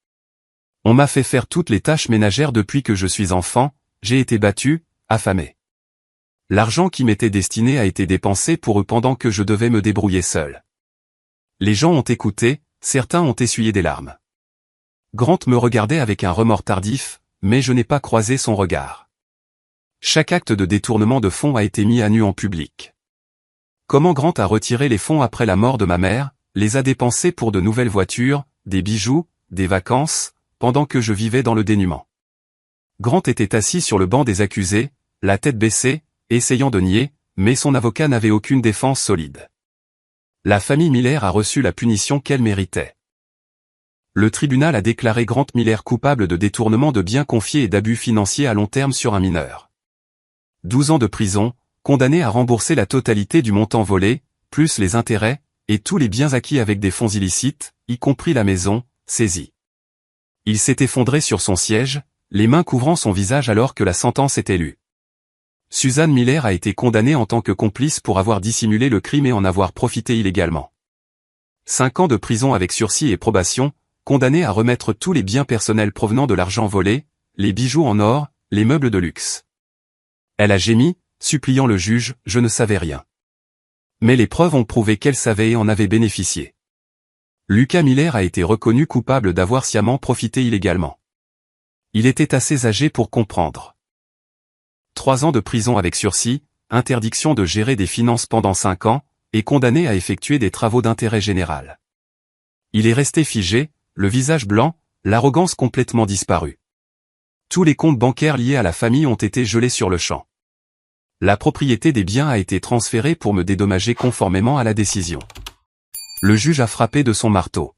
On m'a fait faire toutes les tâches ménagères depuis que je suis enfant, j'ai été battu, affamé. L'argent qui m'était destiné a été dépensé pour eux pendant que je devais me débrouiller seul. Les gens ont écouté, certains ont essuyé des larmes. Grant me regardait avec un remords tardif, mais je n'ai pas croisé son regard. Chaque acte de détournement de fonds a été mis à nu en public. Comment Grant a retiré les fonds après la mort de ma mère, les a dépensés pour de nouvelles voitures, des bijoux, des vacances, pendant que je vivais dans le dénuement. Grant était assis sur le banc des accusés, la tête baissée, essayant de nier, mais son avocat n'avait aucune défense solide. La famille Miller a reçu la punition qu'elle méritait. Le tribunal a déclaré Grant Miller coupable de détournement de biens confiés et d'abus financiers à long terme sur un mineur. 12 ans de prison, condamné à rembourser la totalité du montant volé, plus les intérêts, et tous les biens acquis avec des fonds illicites, y compris la maison, saisie. Il s'est effondré sur son siège, les mains couvrant son visage alors que la sentence était lue. Suzanne Miller a été condamnée en tant que complice pour avoir dissimulé le crime et en avoir profité illégalement. 5 ans de prison avec sursis et probation, condamnée à remettre tous les biens personnels provenant de l'argent volé, les bijoux en or, les meubles de luxe. Elle a gémi, suppliant le juge, je ne savais rien. Mais les preuves ont prouvé qu'elle savait et en avait bénéficié. Lucas Miller a été reconnu coupable d'avoir sciemment profité illégalement. Il était assez âgé pour comprendre. 3 ans de prison avec sursis, interdiction de gérer des finances pendant 5 ans, et condamné à effectuer des travaux d'intérêt général. Il est resté figé, le visage blanc, l'arrogance complètement disparue. Tous les comptes bancaires liés à la famille ont été gelés sur le champ. La propriété des biens a été transférée pour me dédommager conformément à la décision. Le juge a frappé de son marteau.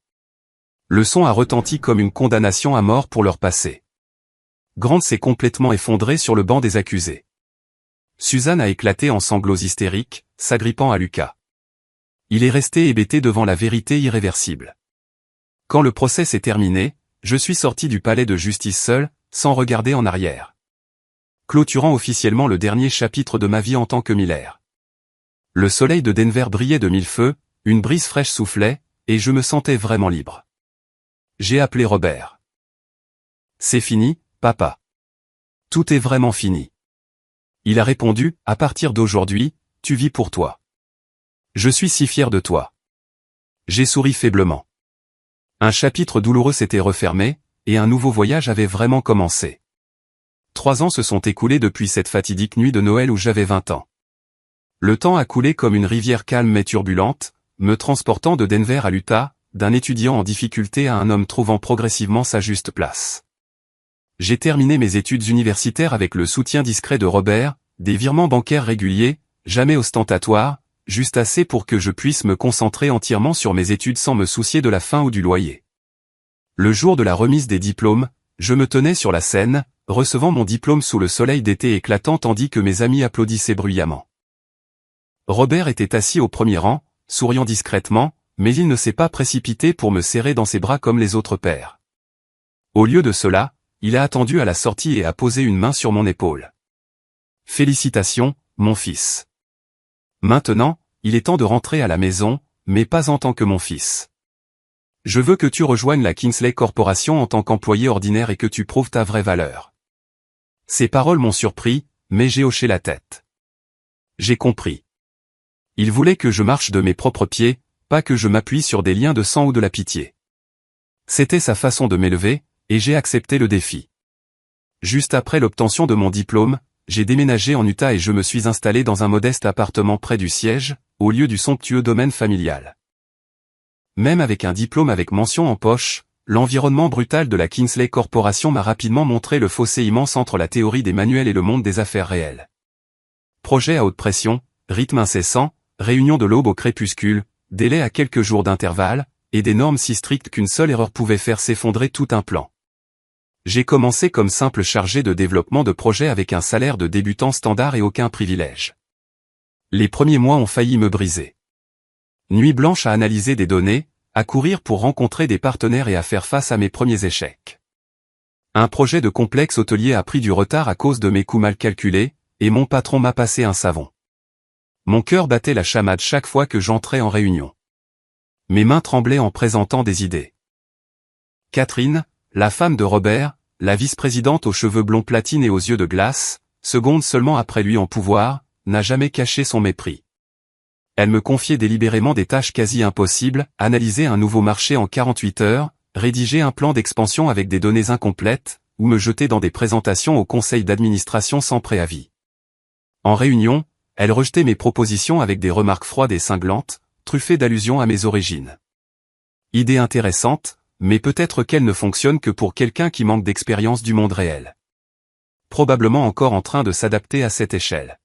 Le son a retenti comme une condamnation à mort pour leur passé. Grant s'est complètement effondré sur le banc des accusés. Suzanne a éclaté en sanglots hystériques, s'agrippant à Lucas. Il est resté hébété devant la vérité irréversible. Quand le procès s'est terminé, je suis sorti du palais de justice seul, sans regarder en arrière. Clôturant officiellement le dernier chapitre de ma vie en tant que Miller. Le soleil de Denver brillait de mille feux, une brise fraîche soufflait, et je me sentais vraiment libre. J'ai appelé Robert. C'est fini, papa. Tout est vraiment fini. Il a répondu, à partir d'aujourd'hui, tu vis pour toi. Je suis si fier de toi. J'ai souri faiblement. Un chapitre douloureux s'était refermé, et un nouveau voyage avait vraiment commencé. 3 ans se sont écoulés depuis cette fatidique nuit de Noël où j'avais 20 ans. Le temps a coulé comme une rivière calme mais turbulente, me transportant de Denver à l'Utah, d'un étudiant en difficulté à un homme trouvant progressivement sa juste place. J'ai terminé mes études universitaires avec le soutien discret de Robert, des virements bancaires réguliers, jamais ostentatoires, juste assez pour que je puisse me concentrer entièrement sur mes études sans me soucier de la faim ou du loyer. Le jour de la remise des diplômes, je me tenais sur la scène, recevant mon diplôme sous le soleil d'été éclatant tandis que mes amis applaudissaient bruyamment. Robert était assis au premier rang, souriant discrètement, mais il ne s'est pas précipité pour me serrer dans ses bras comme les autres pères. Au lieu de cela, il a attendu à la sortie et a posé une main sur mon épaule. « Félicitations, mon fils. Maintenant, il est temps de rentrer à la maison, mais pas en tant que mon fils. Je veux que tu rejoignes la Kingsley Corporation en tant qu'employé ordinaire et que tu prouves ta vraie valeur. » Ces paroles m'ont surpris, mais j'ai hoché la tête. J'ai compris. Il voulait que je marche de mes propres pieds, pas que je m'appuie sur des liens de sang ou de la pitié. C'était sa façon de m'élever, et j'ai accepté le défi. Juste après l'obtention de mon diplôme, j'ai déménagé en Utah et je me suis installé dans un modeste appartement près du siège, au lieu du somptueux domaine familial. Même avec un diplôme avec mention en poche, l'environnement brutal de la Kingsley Corporation m'a rapidement montré le fossé immense entre la théorie des manuels et le monde des affaires réelles. Projet à haute pression, rythme incessant, réunion de l'aube au crépuscule, délai à quelques jours d'intervalle, et des normes si strictes qu'une seule erreur pouvait faire s'effondrer tout un plan. J'ai commencé comme simple chargé de développement de projet avec un salaire de débutant standard et aucun privilège. Les premiers mois ont failli me briser. Nuit blanche à analyser des données, à courir pour rencontrer des partenaires et à faire face à mes premiers échecs. Un projet de complexe hôtelier a pris du retard à cause de mes coûts mal calculés, et mon patron m'a passé un savon. Mon cœur battait la chamade chaque fois que j'entrais en réunion. Mes mains tremblaient en présentant des idées. Catherine, la femme de Robert, la vice-présidente aux cheveux blonds platine et aux yeux de glace, seconde seulement après lui en pouvoir, n'a jamais caché son mépris. Elle me confiait délibérément des tâches quasi impossibles, analyser un nouveau marché en 48 heures, rédiger un plan d'expansion avec des données incomplètes, ou me jeter dans des présentations au conseil d'administration sans préavis. En réunion, elle rejetait mes propositions avec des remarques froides et cinglantes, truffées d'allusions à mes origines. Idée intéressante, mais peut-être qu'elle ne fonctionne que pour quelqu'un qui manque d'expérience du monde réel. Probablement encore en train de s'adapter à cette échelle.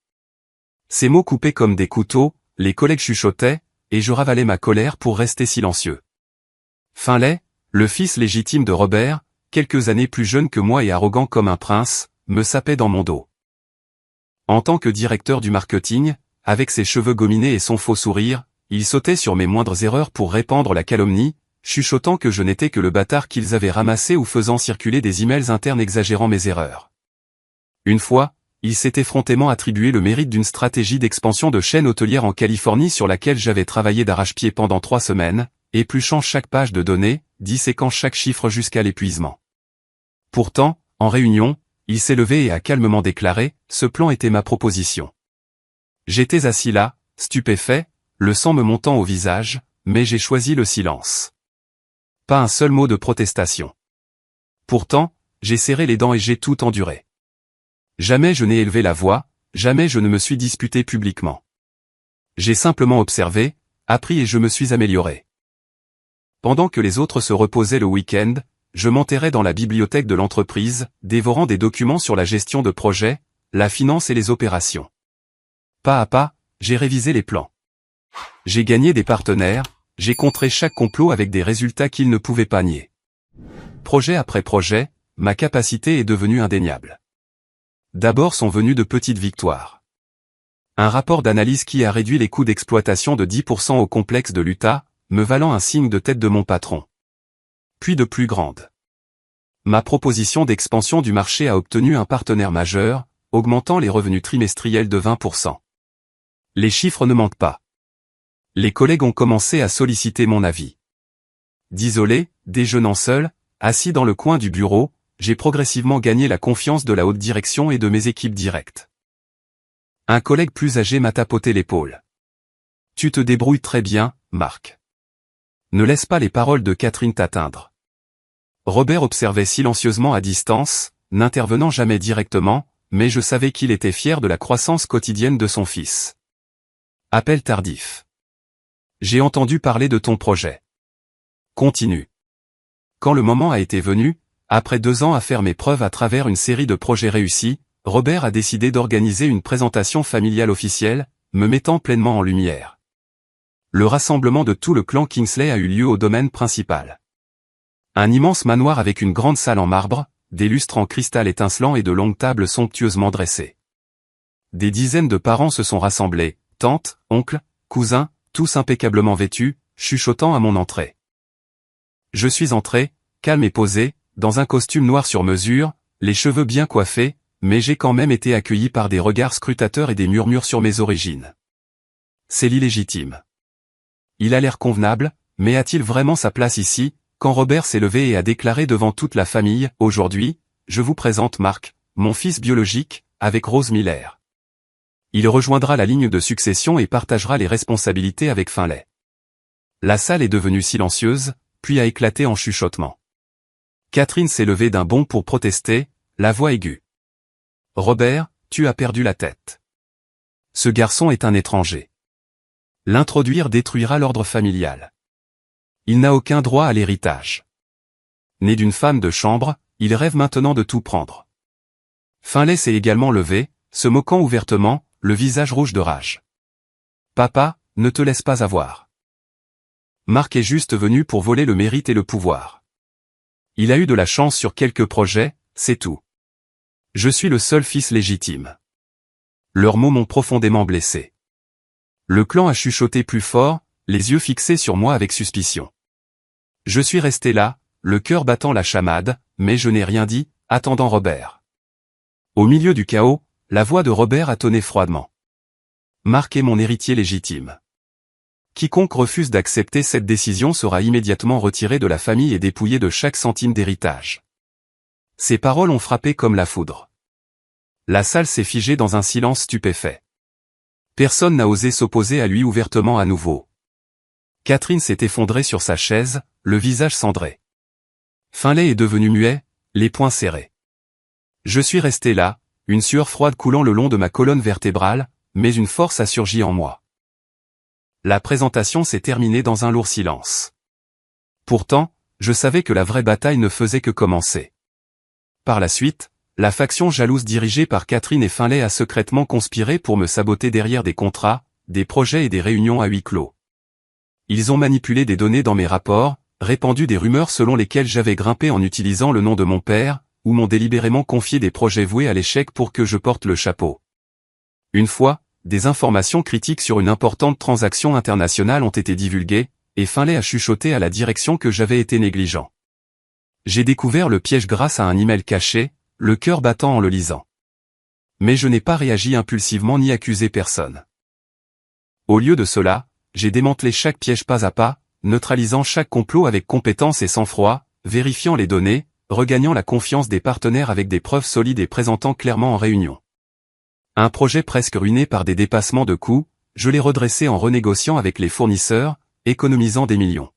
Ces mots coupaient comme des couteaux, les collègues chuchotaient, et je ravalais ma colère pour rester silencieux. Finlay, le fils légitime de Robert, quelques années plus jeune que moi et arrogant comme un prince, me sapait dans mon dos. En tant que directeur du marketing, avec ses cheveux gominés et son faux sourire, il sautait sur mes moindres erreurs pour répandre la calomnie, chuchotant que je n'étais que le bâtard qu'ils avaient ramassé ou faisant circuler des emails internes exagérant mes erreurs. Une fois, il s'est effrontément attribué le mérite d'une stratégie d'expansion de chaîne hôtelière en Californie sur laquelle j'avais travaillé d'arrache-pied pendant 3 semaines, épluchant chaque page de données, disséquant chaque chiffre jusqu'à l'épuisement. Pourtant, en réunion, il s'est levé et a calmement déclaré, ce plan était ma proposition. J'étais assis là, stupéfait, le sang me montant au visage, mais j'ai choisi le silence. Pas un seul mot de protestation. Pourtant, j'ai serré les dents et j'ai tout enduré. Jamais je n'ai élevé la voix, jamais je ne me suis disputé publiquement. J'ai simplement observé, appris et je me suis amélioré. Pendant que les autres se reposaient le week-end, je m'enterrais dans la bibliothèque de l'entreprise, dévorant des documents sur la gestion de projet, la finance et les opérations. Pas à pas, j'ai révisé les plans. J'ai gagné des partenaires, j'ai contré chaque complot avec des résultats qu'ils ne pouvaient pas nier. Projet après projet, ma capacité est devenue indéniable. D'abord sont venues de petites victoires. Un rapport d'analyse qui a réduit les coûts d'exploitation de 10% au complexe de l'Utah, me valant un signe de tête de mon patron. Puis de plus grandes. Ma proposition d'expansion du marché a obtenu un partenaire majeur, augmentant les revenus trimestriels de 20%. Les chiffres ne manquent pas. Les collègues ont commencé à solliciter mon avis. D'isolé, déjeunant seul, assis dans le coin du bureau, j'ai progressivement gagné la confiance de la haute direction et de mes équipes directes. Un collègue plus âgé m'a tapoté l'épaule. « Tu te débrouilles très bien, Marc. Ne laisse pas les paroles de Catherine t'atteindre. » Robert observait silencieusement à distance, n'intervenant jamais directement, mais je savais qu'il était fier de la croissance quotidienne de son fils. Appel tardif. J'ai entendu parler de ton projet. Continue. Quand le moment a été venu, après 2 ans à faire mes preuves à travers une série de projets réussis, Robert a décidé d'organiser une présentation familiale officielle, me mettant pleinement en lumière. Le rassemblement de tout le clan Kingsley a eu lieu au domaine principal. Un immense manoir avec une grande salle en marbre, des lustres en cristal étincelant et de longues tables somptueusement dressées. Des dizaines de parents se sont rassemblés, tantes, oncles, cousins, tous impeccablement vêtus, chuchotant à mon entrée. Je suis entré, calme et posé, dans un costume noir sur mesure, les cheveux bien coiffés, mais j'ai quand même été accueilli par des regards scrutateurs et des murmures sur mes origines. C'est l'illégitime. Il a l'air convenable, mais a-t-il vraiment sa place ici? Quand Robert s'est levé et a déclaré devant toute la famille, « Aujourd'hui, je vous présente Marc, mon fils biologique, avec Rose Miller. Il rejoindra la ligne de succession et partagera les responsabilités avec Finlay. » La salle est devenue silencieuse, puis a éclaté en chuchotement. Catherine s'est levée d'un bond pour protester, la voix aiguë. « Robert, tu as perdu la tête. Ce garçon est un étranger. L'introduire détruira l'ordre familial. Il n'a aucun droit à l'héritage. Né d'une femme de chambre, il rêve maintenant de tout prendre. » Finlay s'est également levé, se moquant ouvertement, le visage rouge de rage. « Papa, ne te laisse pas avoir. Marc est juste venu pour voler le mérite et le pouvoir. Il a eu de la chance sur quelques projets, c'est tout. Je suis le seul fils légitime. » Leurs mots m'ont profondément blessé. Le clan a chuchoté plus fort, les yeux fixés sur moi avec suspicion. Je suis resté là, le cœur battant la chamade, mais je n'ai rien dit, attendant Robert. Au milieu du chaos, la voix de Robert a tonné froidement. « Marc est mon héritier légitime. Quiconque refuse d'accepter cette décision sera immédiatement retiré de la famille et dépouillé de chaque centime d'héritage. » Ces paroles ont frappé comme la foudre. La salle s'est figée dans un silence stupéfait. Personne n'a osé s'opposer à lui ouvertement à nouveau. Catherine s'est effondrée sur sa chaise, le visage cendré. Finlay est devenu muet, les poings serrés. Je suis resté là, une sueur froide coulant le long de ma colonne vertébrale, mais une force a surgi en moi. La présentation s'est terminée dans un lourd silence. Pourtant, je savais que la vraie bataille ne faisait que commencer. Par la suite, la faction jalouse dirigée par Catherine et Finlay a secrètement conspiré pour me saboter derrière des contrats, des projets et des réunions à huis clos. Ils ont manipulé des données dans mes rapports, répandu des rumeurs selon lesquelles j'avais grimpé en utilisant le nom de mon père, ou m'ont délibérément confié des projets voués à l'échec pour que je porte le chapeau. Une fois, des informations critiques sur une importante transaction internationale ont été divulguées, et Finlay a chuchoté à la direction que j'avais été négligent. J'ai découvert le piège grâce à un email caché, le cœur battant en le lisant. Mais je n'ai pas réagi impulsivement ni accusé personne. Au lieu de cela, j'ai démantelé chaque piège pas à pas, neutralisant chaque complot avec compétence et sang-froid, vérifiant les données, regagnant la confiance des partenaires avec des preuves solides et présentant clairement en réunion. Un projet presque ruiné par des dépassements de coûts, je l'ai redressé en renégociant avec les fournisseurs, économisant des millions.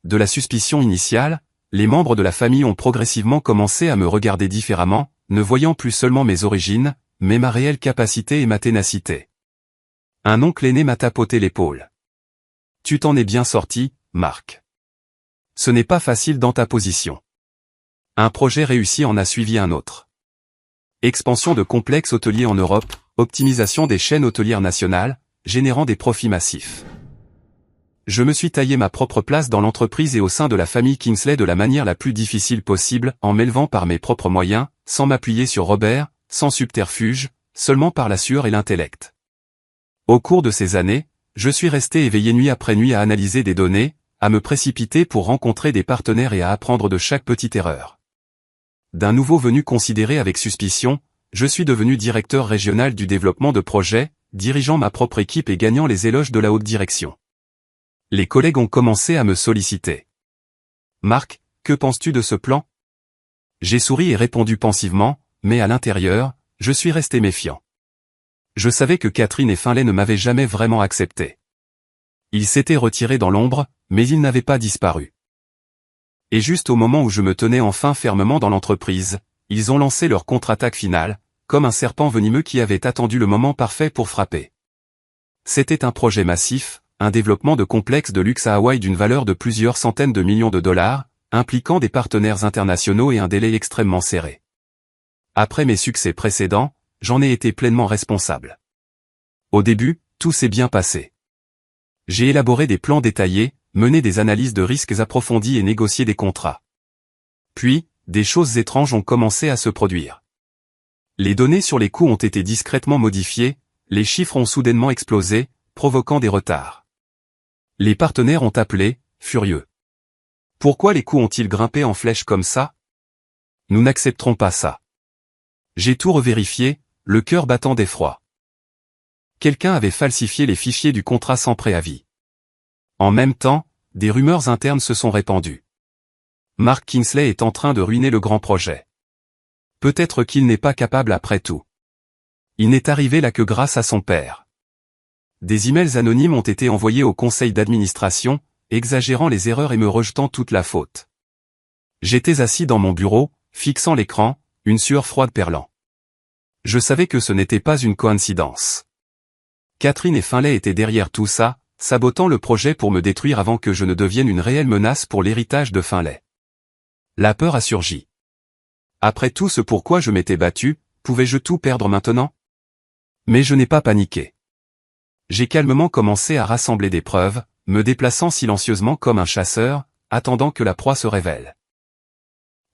De la suspicion initiale, les membres de la famille ont progressivement commencé à me regarder différemment, ne voyant plus seulement mes origines, mais ma réelle capacité et ma ténacité. Un oncle aîné m'a tapoté l'épaule. « Tu t'en es bien sorti, Marc. Ce n'est pas facile dans ta position. Un projet réussi en a suivi un autre. Expansion de complexes hôteliers en Europe, optimisation des chaînes hôtelières nationales, générant des profits massifs. Je me suis taillé ma propre place dans l'entreprise et au sein de la famille Kingsley de la manière la plus difficile possible, en m'élevant par mes propres moyens, sans m'appuyer sur Robert, sans subterfuge, seulement par la sueur et l'intellect. Au cours de ces années, je suis resté éveillé nuit après nuit à analyser des données, à me précipiter pour rencontrer des partenaires et à apprendre de chaque petite erreur. D'un nouveau venu considéré avec suspicion, je suis devenu directeur régional du développement de projets, dirigeant ma propre équipe et gagnant les éloges de la haute direction. Les collègues ont commencé à me solliciter. Marc, que penses-tu de ce plan? J'ai souri et répondu pensivement, mais à l'intérieur, je suis resté méfiant. Je savais que Catherine et Finlay ne m'avaient jamais vraiment accepté. Ils s'étaient retirés dans l'ombre, mais ils n'avaient pas disparu. Et juste au moment où je me tenais enfin fermement dans l'entreprise, ils ont lancé leur contre-attaque finale, comme un serpent venimeux qui avait attendu le moment parfait pour frapper. C'était un projet massif, un développement de complexes de luxe à Hawaï d'une valeur de plusieurs centaines de millions de dollars, impliquant des partenaires internationaux et un délai extrêmement serré. Après mes succès précédents, j'en ai été pleinement responsable. Au début, tout s'est bien passé. J'ai élaboré des plans détaillés, mené des analyses de risques approfondies et négocié des contrats. Puis, des choses étranges ont commencé à se produire. Les données sur les coûts ont été discrètement modifiées, les chiffres ont soudainement explosé, provoquant des retards. Les partenaires ont appelé, furieux. Pourquoi les coûts ont-ils grimpé en flèche comme ça? Nous n'accepterons pas ça. J'ai tout revérifié, le cœur battant d'effroi. Quelqu'un avait falsifié les fichiers du contrat sans préavis. En même temps, des rumeurs internes se sont répandues. Mark Kingsley est en train de ruiner le grand projet. Peut-être qu'il n'est pas capable après tout. Il n'est arrivé là que grâce à son père. Des emails anonymes ont été envoyés au conseil d'administration, exagérant les erreurs et me rejetant toute la faute. J'étais assis dans mon bureau, fixant l'écran, une sueur froide perlant. Je savais que ce n'était pas une coïncidence. Catherine et Finlay étaient derrière tout ça, sabotant le projet pour me détruire avant que je ne devienne une réelle menace pour l'héritage de Finlay. La peur a surgi. Après tout ce pourquoi je m'étais battu, pouvais-je tout perdre maintenant? Mais je n'ai pas paniqué. J'ai calmement commencé à rassembler des preuves, me déplaçant silencieusement comme un chasseur, attendant que la proie se révèle.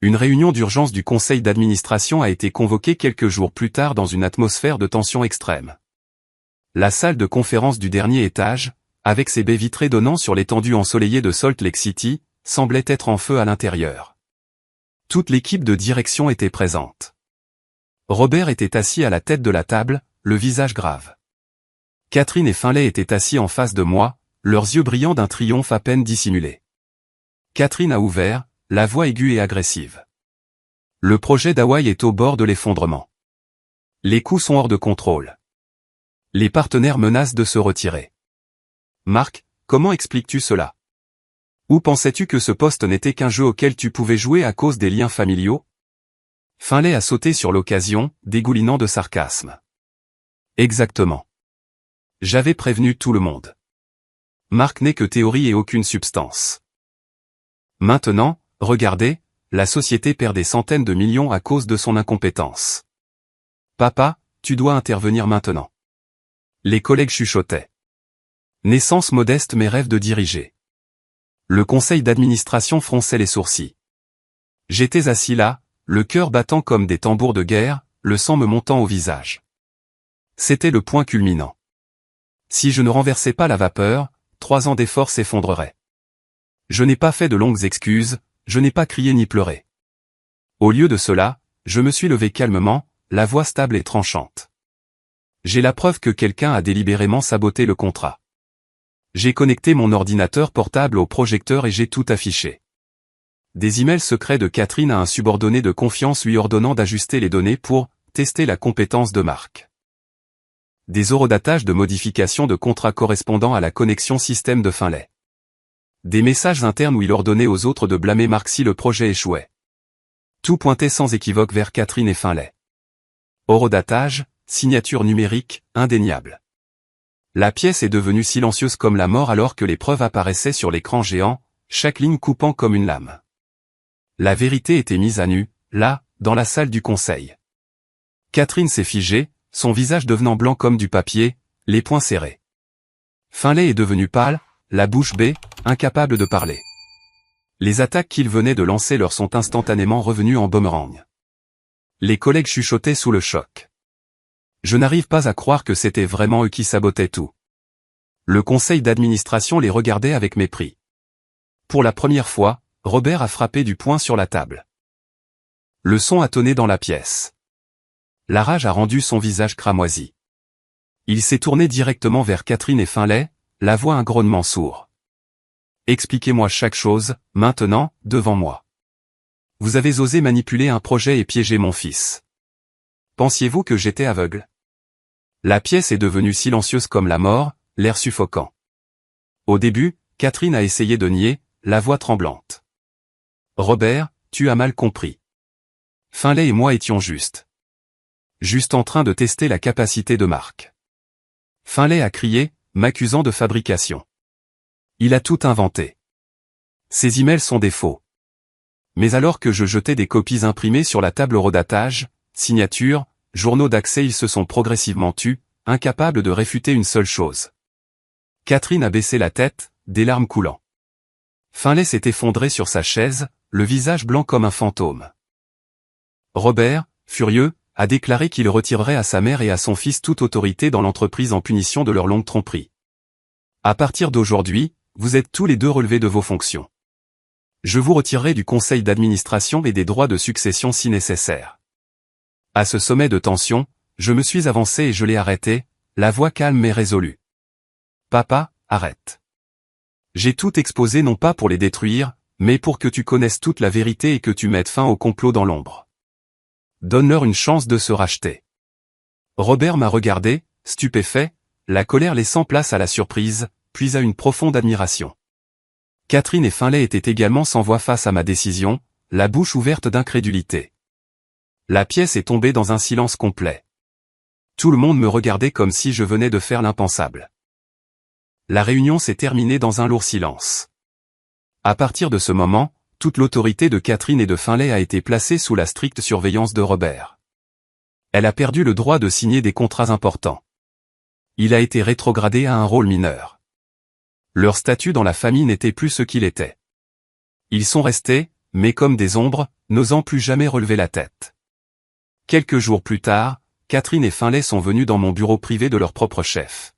Une réunion d'urgence du conseil d'administration a été convoquée quelques jours plus tard dans une atmosphère de tension extrême. La salle de conférence du dernier étage, avec ses baies vitrées donnant sur l'étendue ensoleillée de Salt Lake City, semblait être en feu à l'intérieur. Toute l'équipe de direction était présente. Robert était assis à la tête de la table, le visage grave. Catherine et Finlay étaient assis en face de moi, leurs yeux brillants d'un triomphe à peine dissimulé. Catherine a ouvert, la voix aiguë et agressive. Le projet d'Hawaï est au bord de l'effondrement. Les coûts sont hors de contrôle. Les partenaires menacent de se retirer. Marc, comment expliques-tu cela? Ou pensais-tu que ce poste n'était qu'un jeu auquel tu pouvais jouer à cause des liens familiaux? Finlay a sauté sur l'occasion, dégoulinant de sarcasme. Exactement. J'avais prévenu tout le monde. Marc n'est que théorie et aucune substance. Maintenant, regardez, la société perd des centaines de millions à cause de son incompétence. Papa, tu dois intervenir maintenant. Les collègues chuchotaient. Naissance modeste mais rêve de diriger. Le conseil d'administration fronçait les sourcils. J'étais assis là, le cœur battant comme des tambours de guerre, le sang me montant au visage. C'était le point culminant. Si je ne renversais pas la vapeur, 3 ans d'efforts s'effondreraient. Je n'ai pas fait de longues excuses, je n'ai pas crié ni pleuré. Au lieu de cela, je me suis levé calmement, la voix stable et tranchante. J'ai la preuve que quelqu'un a délibérément saboté le contrat. J'ai connecté mon ordinateur portable au projecteur et j'ai tout affiché. Des emails secrets de Catherine à un subordonné de confiance lui ordonnant d'ajuster les données pour tester la compétence de Marc. Des horodatages de modification de contrats correspondant à la connexion système de Finlay. Des messages internes où il ordonnait aux autres de blâmer Marc si le projet échouait. Tout pointait sans équivoque vers Catherine et Finlay. Horodatage, signature numérique, indéniable. La pièce est devenue silencieuse comme la mort alors que les preuves apparaissaient sur l'écran géant, chaque ligne coupant comme une lame. La vérité était mise à nu, là, dans la salle du conseil. Catherine s'est figée, son visage devenant blanc comme du papier, les poings serrés. Finlay est devenu pâle, la bouche bée, incapable de parler. Les attaques qu'il venait de lancer leur sont instantanément revenues en boomerang. Les collègues chuchotaient sous le choc. Je n'arrive pas à croire que c'était vraiment eux qui sabotaient tout. Le conseil d'administration les regardait avec mépris. Pour la première fois, Robert a frappé du poing sur la table. Le son a tonné dans la pièce. La rage a rendu son visage cramoisi. Il s'est tourné directement vers Catherine et Finlay, la voix un grognement sourd. Expliquez-moi chaque chose, maintenant, devant moi. Vous avez osé manipuler un projet et piéger mon fils. Pensiez-vous que j'étais aveugle? La pièce est devenue silencieuse comme la mort, l'air suffocant. Au début, Catherine a essayé de nier, la voix tremblante. Robert, tu as mal compris. Finlay et moi étions juste en train de tester la capacité de Marc. Finlay a crié, m'accusant de fabrication. Il a tout inventé. Ces emails sont des faux. Mais alors que je jetais des copies imprimées sur la table redatage, signatures, journaux d'accès, ils se sont progressivement tus, incapables de réfuter une seule chose. Catherine a baissé la tête, des larmes coulant. Finlay s'est effondré sur sa chaise, le visage blanc comme un fantôme. Robert, furieux, a déclaré qu'il retirerait à sa mère et à son fils toute autorité dans l'entreprise en punition de leur longue tromperie. À partir d'aujourd'hui, vous êtes tous les deux relevés de vos fonctions. Je vous retirerai du conseil d'administration et des droits de succession si nécessaire. À ce sommet de tension, je me suis avancé et je l'ai arrêté, la voix calme mais résolue. Papa, arrête. J'ai tout exposé non pas pour les détruire, mais pour que tu connaisses toute la vérité et que tu mettes fin au complot dans l'ombre. Donne-leur une chance de se racheter. Robert m'a regardé, stupéfait, la colère laissant place à la surprise, puis à une profonde admiration. Catherine et Finlay étaient également sans voix face à ma décision, la bouche ouverte d'incrédulité. La pièce est tombée dans un silence complet. Tout le monde me regardait comme si je venais de faire l'impensable. La réunion s'est terminée dans un lourd silence. À partir de ce moment, toute l'autorité de Catherine et de Finlay a été placée sous la stricte surveillance de Robert. Elle a perdu le droit de signer des contrats importants. Il a été rétrogradé à un rôle mineur. Leur statut dans la famille n'était plus ce qu'il était. Ils sont restés, mais comme des ombres, n'osant plus jamais relever la tête. Quelques jours plus tard, Catherine et Finlay sont venus dans mon bureau privé de leur propre chef.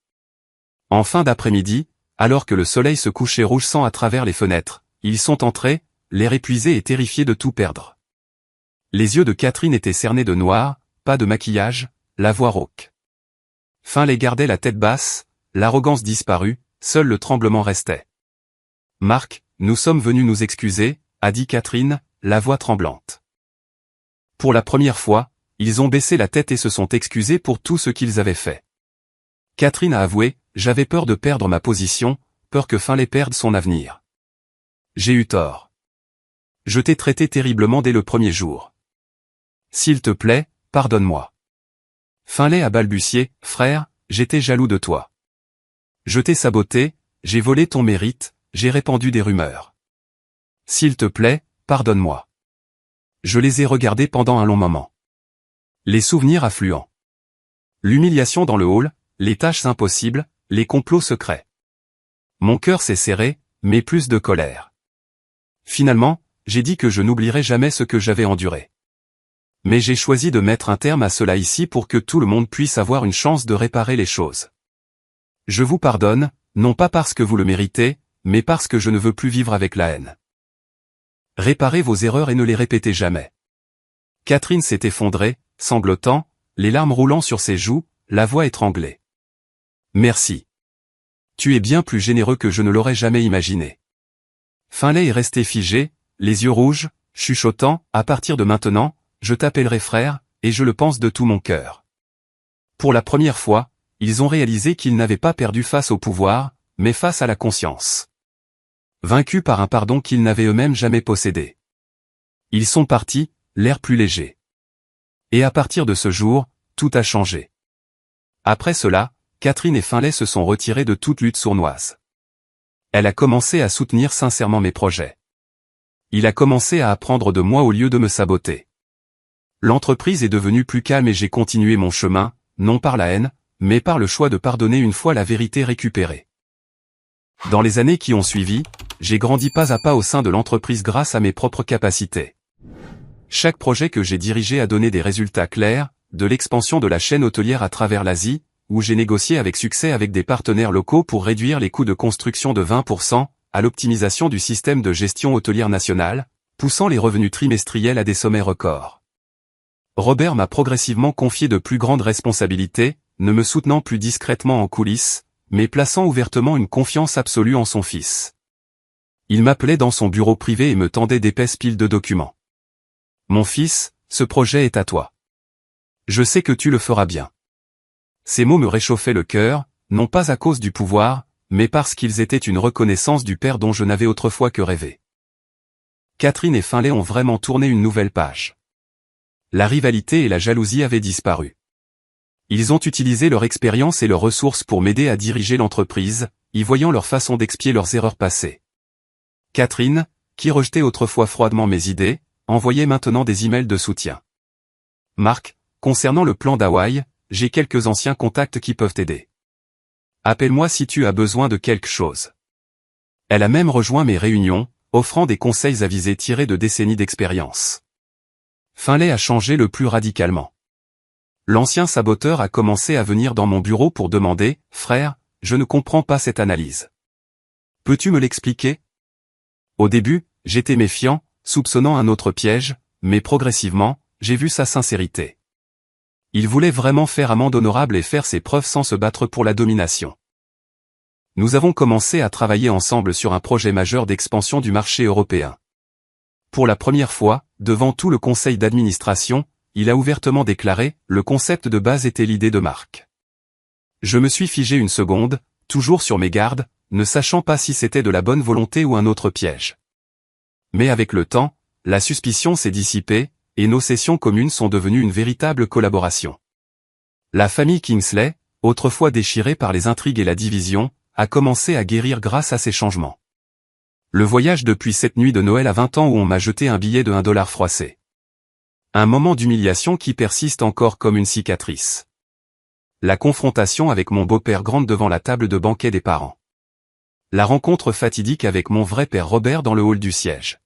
En fin d'après-midi, alors que le soleil se couchait rouge sang à travers les fenêtres, ils sont entrés, l'air épuisé et terrifié de tout perdre. Les yeux de Catherine étaient cernés de noir, pas de maquillage, la voix rauque. Finlay gardait la tête basse, l'arrogance disparue, seul le tremblement restait. Marc, nous sommes venus nous excuser, a dit Catherine, la voix tremblante. Pour la première fois, ils ont baissé la tête et se sont excusés pour tout ce qu'ils avaient fait. Catherine a avoué, j'avais peur de perdre ma position, peur que Finlay perde son avenir. J'ai eu tort. Je t'ai traité terriblement dès le premier jour. S'il te plaît, pardonne-moi. Finlay a balbutié, frère, j'étais jaloux de toi. Je t'ai saboté, j'ai volé ton mérite, j'ai répandu des rumeurs. S'il te plaît, pardonne-moi. Je les ai regardés pendant un long moment. Les souvenirs affluents. L'humiliation dans le hall, les tâches impossibles, les complots secrets. Mon cœur s'est serré, mais plus de colère. Finalement, j'ai dit que je n'oublierai jamais ce que j'avais enduré. Mais j'ai choisi de mettre un terme à cela ici pour que tout le monde puisse avoir une chance de réparer les choses. Je vous pardonne, non pas parce que vous le méritez, mais parce que je ne veux plus vivre avec la haine. Réparez vos erreurs et ne les répétez jamais. Catherine s'est effondrée, sanglotant, les larmes roulant sur ses joues, la voix étranglée. Merci. Tu es bien plus généreux que je ne l'aurais jamais imaginé. Finlay est resté figé, les yeux rouges, chuchotant, à partir de maintenant, je t'appellerai frère, et je le pense de tout mon cœur. Pour la première fois, ils ont réalisé qu'ils n'avaient pas perdu face au pouvoir, mais face à la conscience. Vaincus par un pardon qu'ils n'avaient eux-mêmes jamais possédé. Ils sont partis, l'air plus léger. Et à partir de ce jour, tout a changé. Après cela, Catherine et Finlay se sont retirés de toute lutte sournoise. Elle a commencé à soutenir sincèrement mes projets. Il a commencé à apprendre de moi au lieu de me saboter. L'entreprise est devenue plus calme et j'ai continué mon chemin, non par la haine, mais par le choix de pardonner une fois la vérité récupérée. Dans les années qui ont suivi, j'ai grandi pas à pas au sein de l'entreprise grâce à mes propres capacités. Chaque projet que j'ai dirigé a donné des résultats clairs, de l'expansion de la chaîne hôtelière à travers l'Asie, où j'ai négocié avec succès avec des partenaires locaux pour réduire les coûts de construction de 20%, à l'optimisation du système de gestion hôtelière nationale, poussant les revenus trimestriels à des sommets records. Robert m'a progressivement confié de plus grandes responsabilités, ne me soutenant plus discrètement en coulisses, mais plaçant ouvertement une confiance absolue en son fils. Il m'appelait dans son bureau privé et me tendait d'épaisses piles de documents. « Mon fils, ce projet est à toi. Je sais que tu le feras bien. » Ces mots me réchauffaient le cœur, non pas à cause du pouvoir, mais parce qu'ils étaient une reconnaissance du père dont je n'avais autrefois que rêvé. Catherine et Finlay ont vraiment tourné une nouvelle page. La rivalité et la jalousie avaient disparu. Ils ont utilisé leur expérience et leurs ressources pour m'aider à diriger l'entreprise, y voyant leur façon d'expier leurs erreurs passées. Catherine, qui rejetait autrefois froidement mes idées, envoyait maintenant des emails de soutien. Marc, concernant le plan d'Hawaï, j'ai quelques anciens contacts qui peuvent t'aider. Appelle-moi si tu as besoin de quelque chose. Elle a même rejoint mes réunions, offrant des conseils avisés tirés de décennies d'expérience. Finlay a changé le plus radicalement. L'ancien saboteur a commencé à venir dans mon bureau pour demander « Frère, je ne comprends pas cette analyse. Peux-tu me l'expliquer ?» Au début, j'étais méfiant, soupçonnant un autre piège, mais progressivement, j'ai vu sa sincérité. Il voulait vraiment faire amende honorable et faire ses preuves sans se battre pour la domination. Nous avons commencé à travailler ensemble sur un projet majeur d'expansion du marché européen. Pour la première fois, devant tout le conseil d'administration, il a ouvertement déclaré « Le concept de base était l'idée de Marc ». Je me suis figé une seconde, toujours sur mes gardes, ne sachant pas si c'était de la bonne volonté ou un autre piège. Mais avec le temps, la suspicion s'est dissipée, et nos sessions communes sont devenues une véritable collaboration. La famille Kingsley, autrefois déchirée par les intrigues et la division, a commencé à guérir grâce à ces changements. Le voyage depuis cette nuit de Noël à 20 ans où on m'a jeté un billet de $1 froissé. Un moment d'humiliation qui persiste encore comme une cicatrice. La confrontation avec mon beau-père Grant devant la table de banquet des parents. La rencontre fatidique avec mon vrai père Robert dans le hall du siège.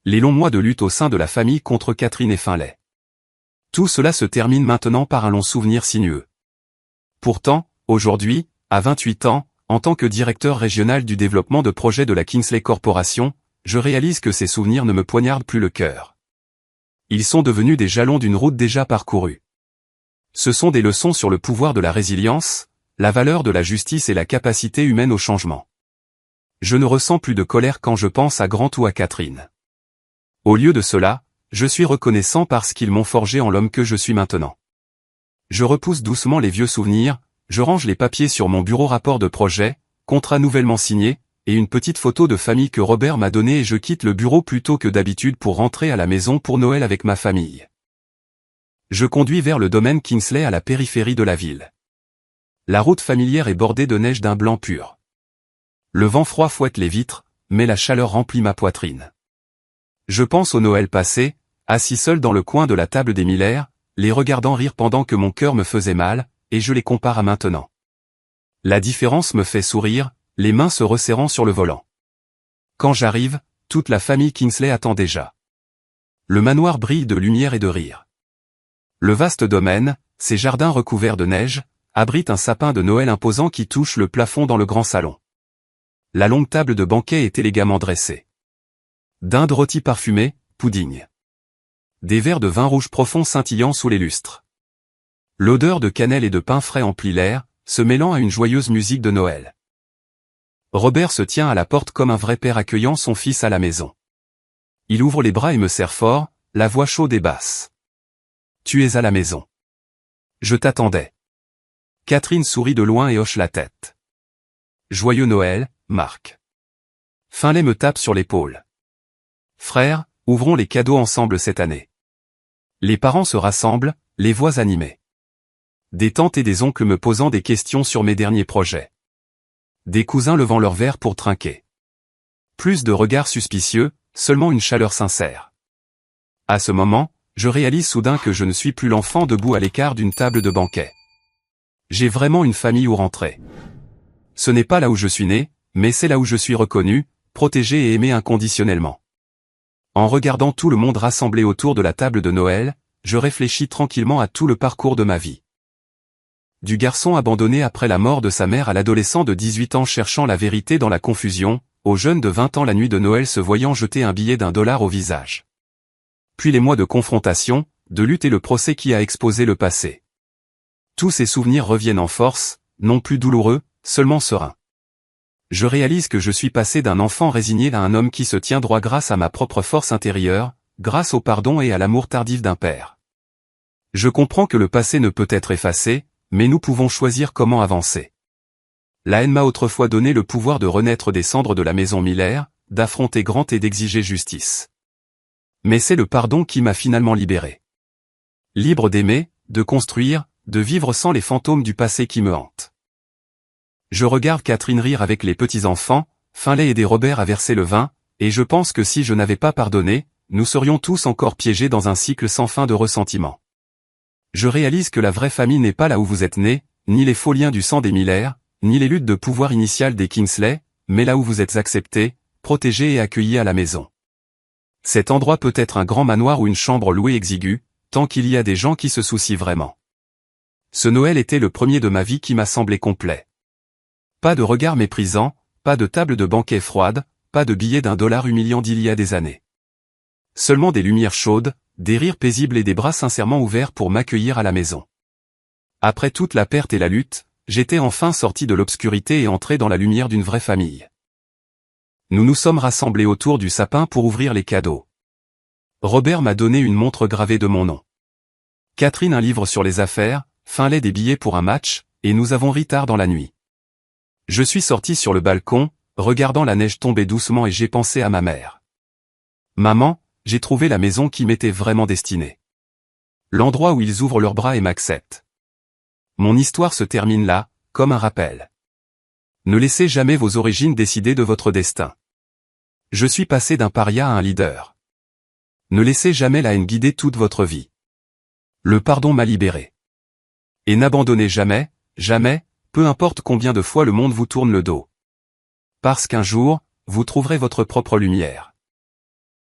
Les longs mois de lutte au sein de la famille contre Catherine et Finlay. Tout cela se termine maintenant par un long souvenir sinueux. Pourtant, aujourd'hui, à 28 ans, en tant que directeur régional du développement de projets de la Kingsley Corporation, je réalise que ces souvenirs ne me poignardent plus le cœur. Ils sont devenus des jalons d'une route déjà parcourue. Ce sont des leçons sur le pouvoir de la résilience, la valeur de la justice et la capacité humaine au changement. Je ne ressens plus de colère quand je pense à Grant ou à Catherine. Au lieu de cela, je suis reconnaissant parce qu'ils m'ont forgé en l'homme que je suis maintenant. Je repousse doucement les vieux souvenirs, je range les papiers sur mon bureau rapport de projet, contrat nouvellement signé, et une petite photo de famille que Robert m'a donnée et je quitte le bureau plus tôt que d'habitude pour rentrer à la maison pour Noël avec ma famille. Je conduis vers le domaine Kingsley à la périphérie de la ville. La route familière est bordée de neige d'un blanc pur. Le vent froid fouette les vitres, mais la chaleur remplit ma poitrine. Je pense au Noël passé, assis seul dans le coin de la table des Miller, les regardant rire pendant que mon cœur me faisait mal, et je les compare à maintenant. La différence me fait sourire, les mains se resserrant sur le volant. Quand j'arrive, toute la famille Kingsley attend déjà. Le manoir brille de lumière et de rire. Le vaste domaine, ses jardins recouverts de neige, abrite un sapin de Noël imposant qui touche le plafond dans le grand salon. La longue table de banquet est élégamment dressée. Dinde rôtie parfumée, pudding. Des verres de vin rouge profond scintillant sous les lustres. L'odeur de cannelle et de pain frais emplit l'air, se mêlant à une joyeuse musique de Noël. Robert se tient à la porte comme un vrai père accueillant son fils à la maison. Il ouvre les bras et me serre fort, la voix chaude et basse. « Tu es à la maison. Je t'attendais. » Catherine sourit de loin et hoche la tête. « Joyeux Noël, Marc. » Finlay me tape sur l'épaule. « Frère, ouvrons les cadeaux ensemble cette année. » Les parents se rassemblent, les voix animées. Des tantes et des oncles me posant des questions sur mes derniers projets. Des cousins levant leurs verres pour trinquer. Plus de regards suspicieux, seulement une chaleur sincère. À ce moment, je réalise soudain que je ne suis plus l'enfant debout à l'écart d'une table de banquet. J'ai vraiment une famille où rentrer. Ce n'est pas là où je suis né, mais c'est là où je suis reconnu, protégé et aimé inconditionnellement. En regardant tout le monde rassemblé autour de la table de Noël, je réfléchis tranquillement à tout le parcours de ma vie. Du garçon abandonné après la mort de sa mère à l'adolescent de 18 ans cherchant la vérité dans la confusion, au jeune de 20 ans la nuit de Noël se voyant jeter un billet d'1 $ au visage. Puis les mois de confrontation, de lutte et le procès qui a exposé le passé. Tous ces souvenirs reviennent en force, non plus douloureux, seulement sereins. Je réalise que je suis passé d'un enfant résigné à un homme qui se tient droit grâce à ma propre force intérieure, grâce au pardon et à l'amour tardif d'un père. Je comprends que le passé ne peut être effacé, mais nous pouvons choisir comment avancer. La haine m'a autrefois donné le pouvoir de renaître des cendres de la maison Miller, d'affronter Grant et d'exiger justice. Mais c'est le pardon qui m'a finalement libéré. Libre d'aimer, de construire, de vivre sans les fantômes du passé qui me hantent. Je regarde Catherine rire avec les petits-enfants, Finlay aider Robert à verser le vin, et je pense que si je n'avais pas pardonné, nous serions tous encore piégés dans un cycle sans fin de ressentiment. Je réalise que la vraie famille n'est pas là où vous êtes né, ni les faux liens du sang des Miller, ni les luttes de pouvoir initiales des Kingsley, mais là où vous êtes acceptés, protégés et accueillis à la maison. Cet endroit peut être un grand manoir ou une chambre louée exiguë, tant qu'il y a des gens qui se soucient vraiment. Ce Noël était le premier de ma vie qui m'a semblé complet. Pas de regard méprisant, pas de table de banquet froide, pas de billets d'1 $ humiliant d'il y a des années. Seulement des lumières chaudes, des rires paisibles et des bras sincèrement ouverts pour m'accueillir à la maison. Après toute la perte et la lutte, j'étais enfin sorti de l'obscurité et entré dans la lumière d'une vraie famille. Nous nous sommes rassemblés autour du sapin pour ouvrir les cadeaux. Robert m'a donné une montre gravée de mon nom. Catherine un livre sur les affaires, Finlay des billets pour un match, et nous avons ri tard dans la nuit. Je suis sorti sur le balcon, regardant la neige tomber doucement et j'ai pensé à ma mère. Maman, j'ai trouvé la maison qui m'était vraiment destinée. L'endroit où ils ouvrent leurs bras et m'acceptent. Mon histoire se termine là, comme un rappel. Ne laissez jamais vos origines décider de votre destin. Je suis passé d'un paria à un leader. Ne laissez jamais la haine guider toute votre vie. Le pardon m'a libéré. Et n'abandonnez jamais, jamais, peu importe combien de fois le monde vous tourne le dos. Parce qu'un jour, vous trouverez votre propre lumière.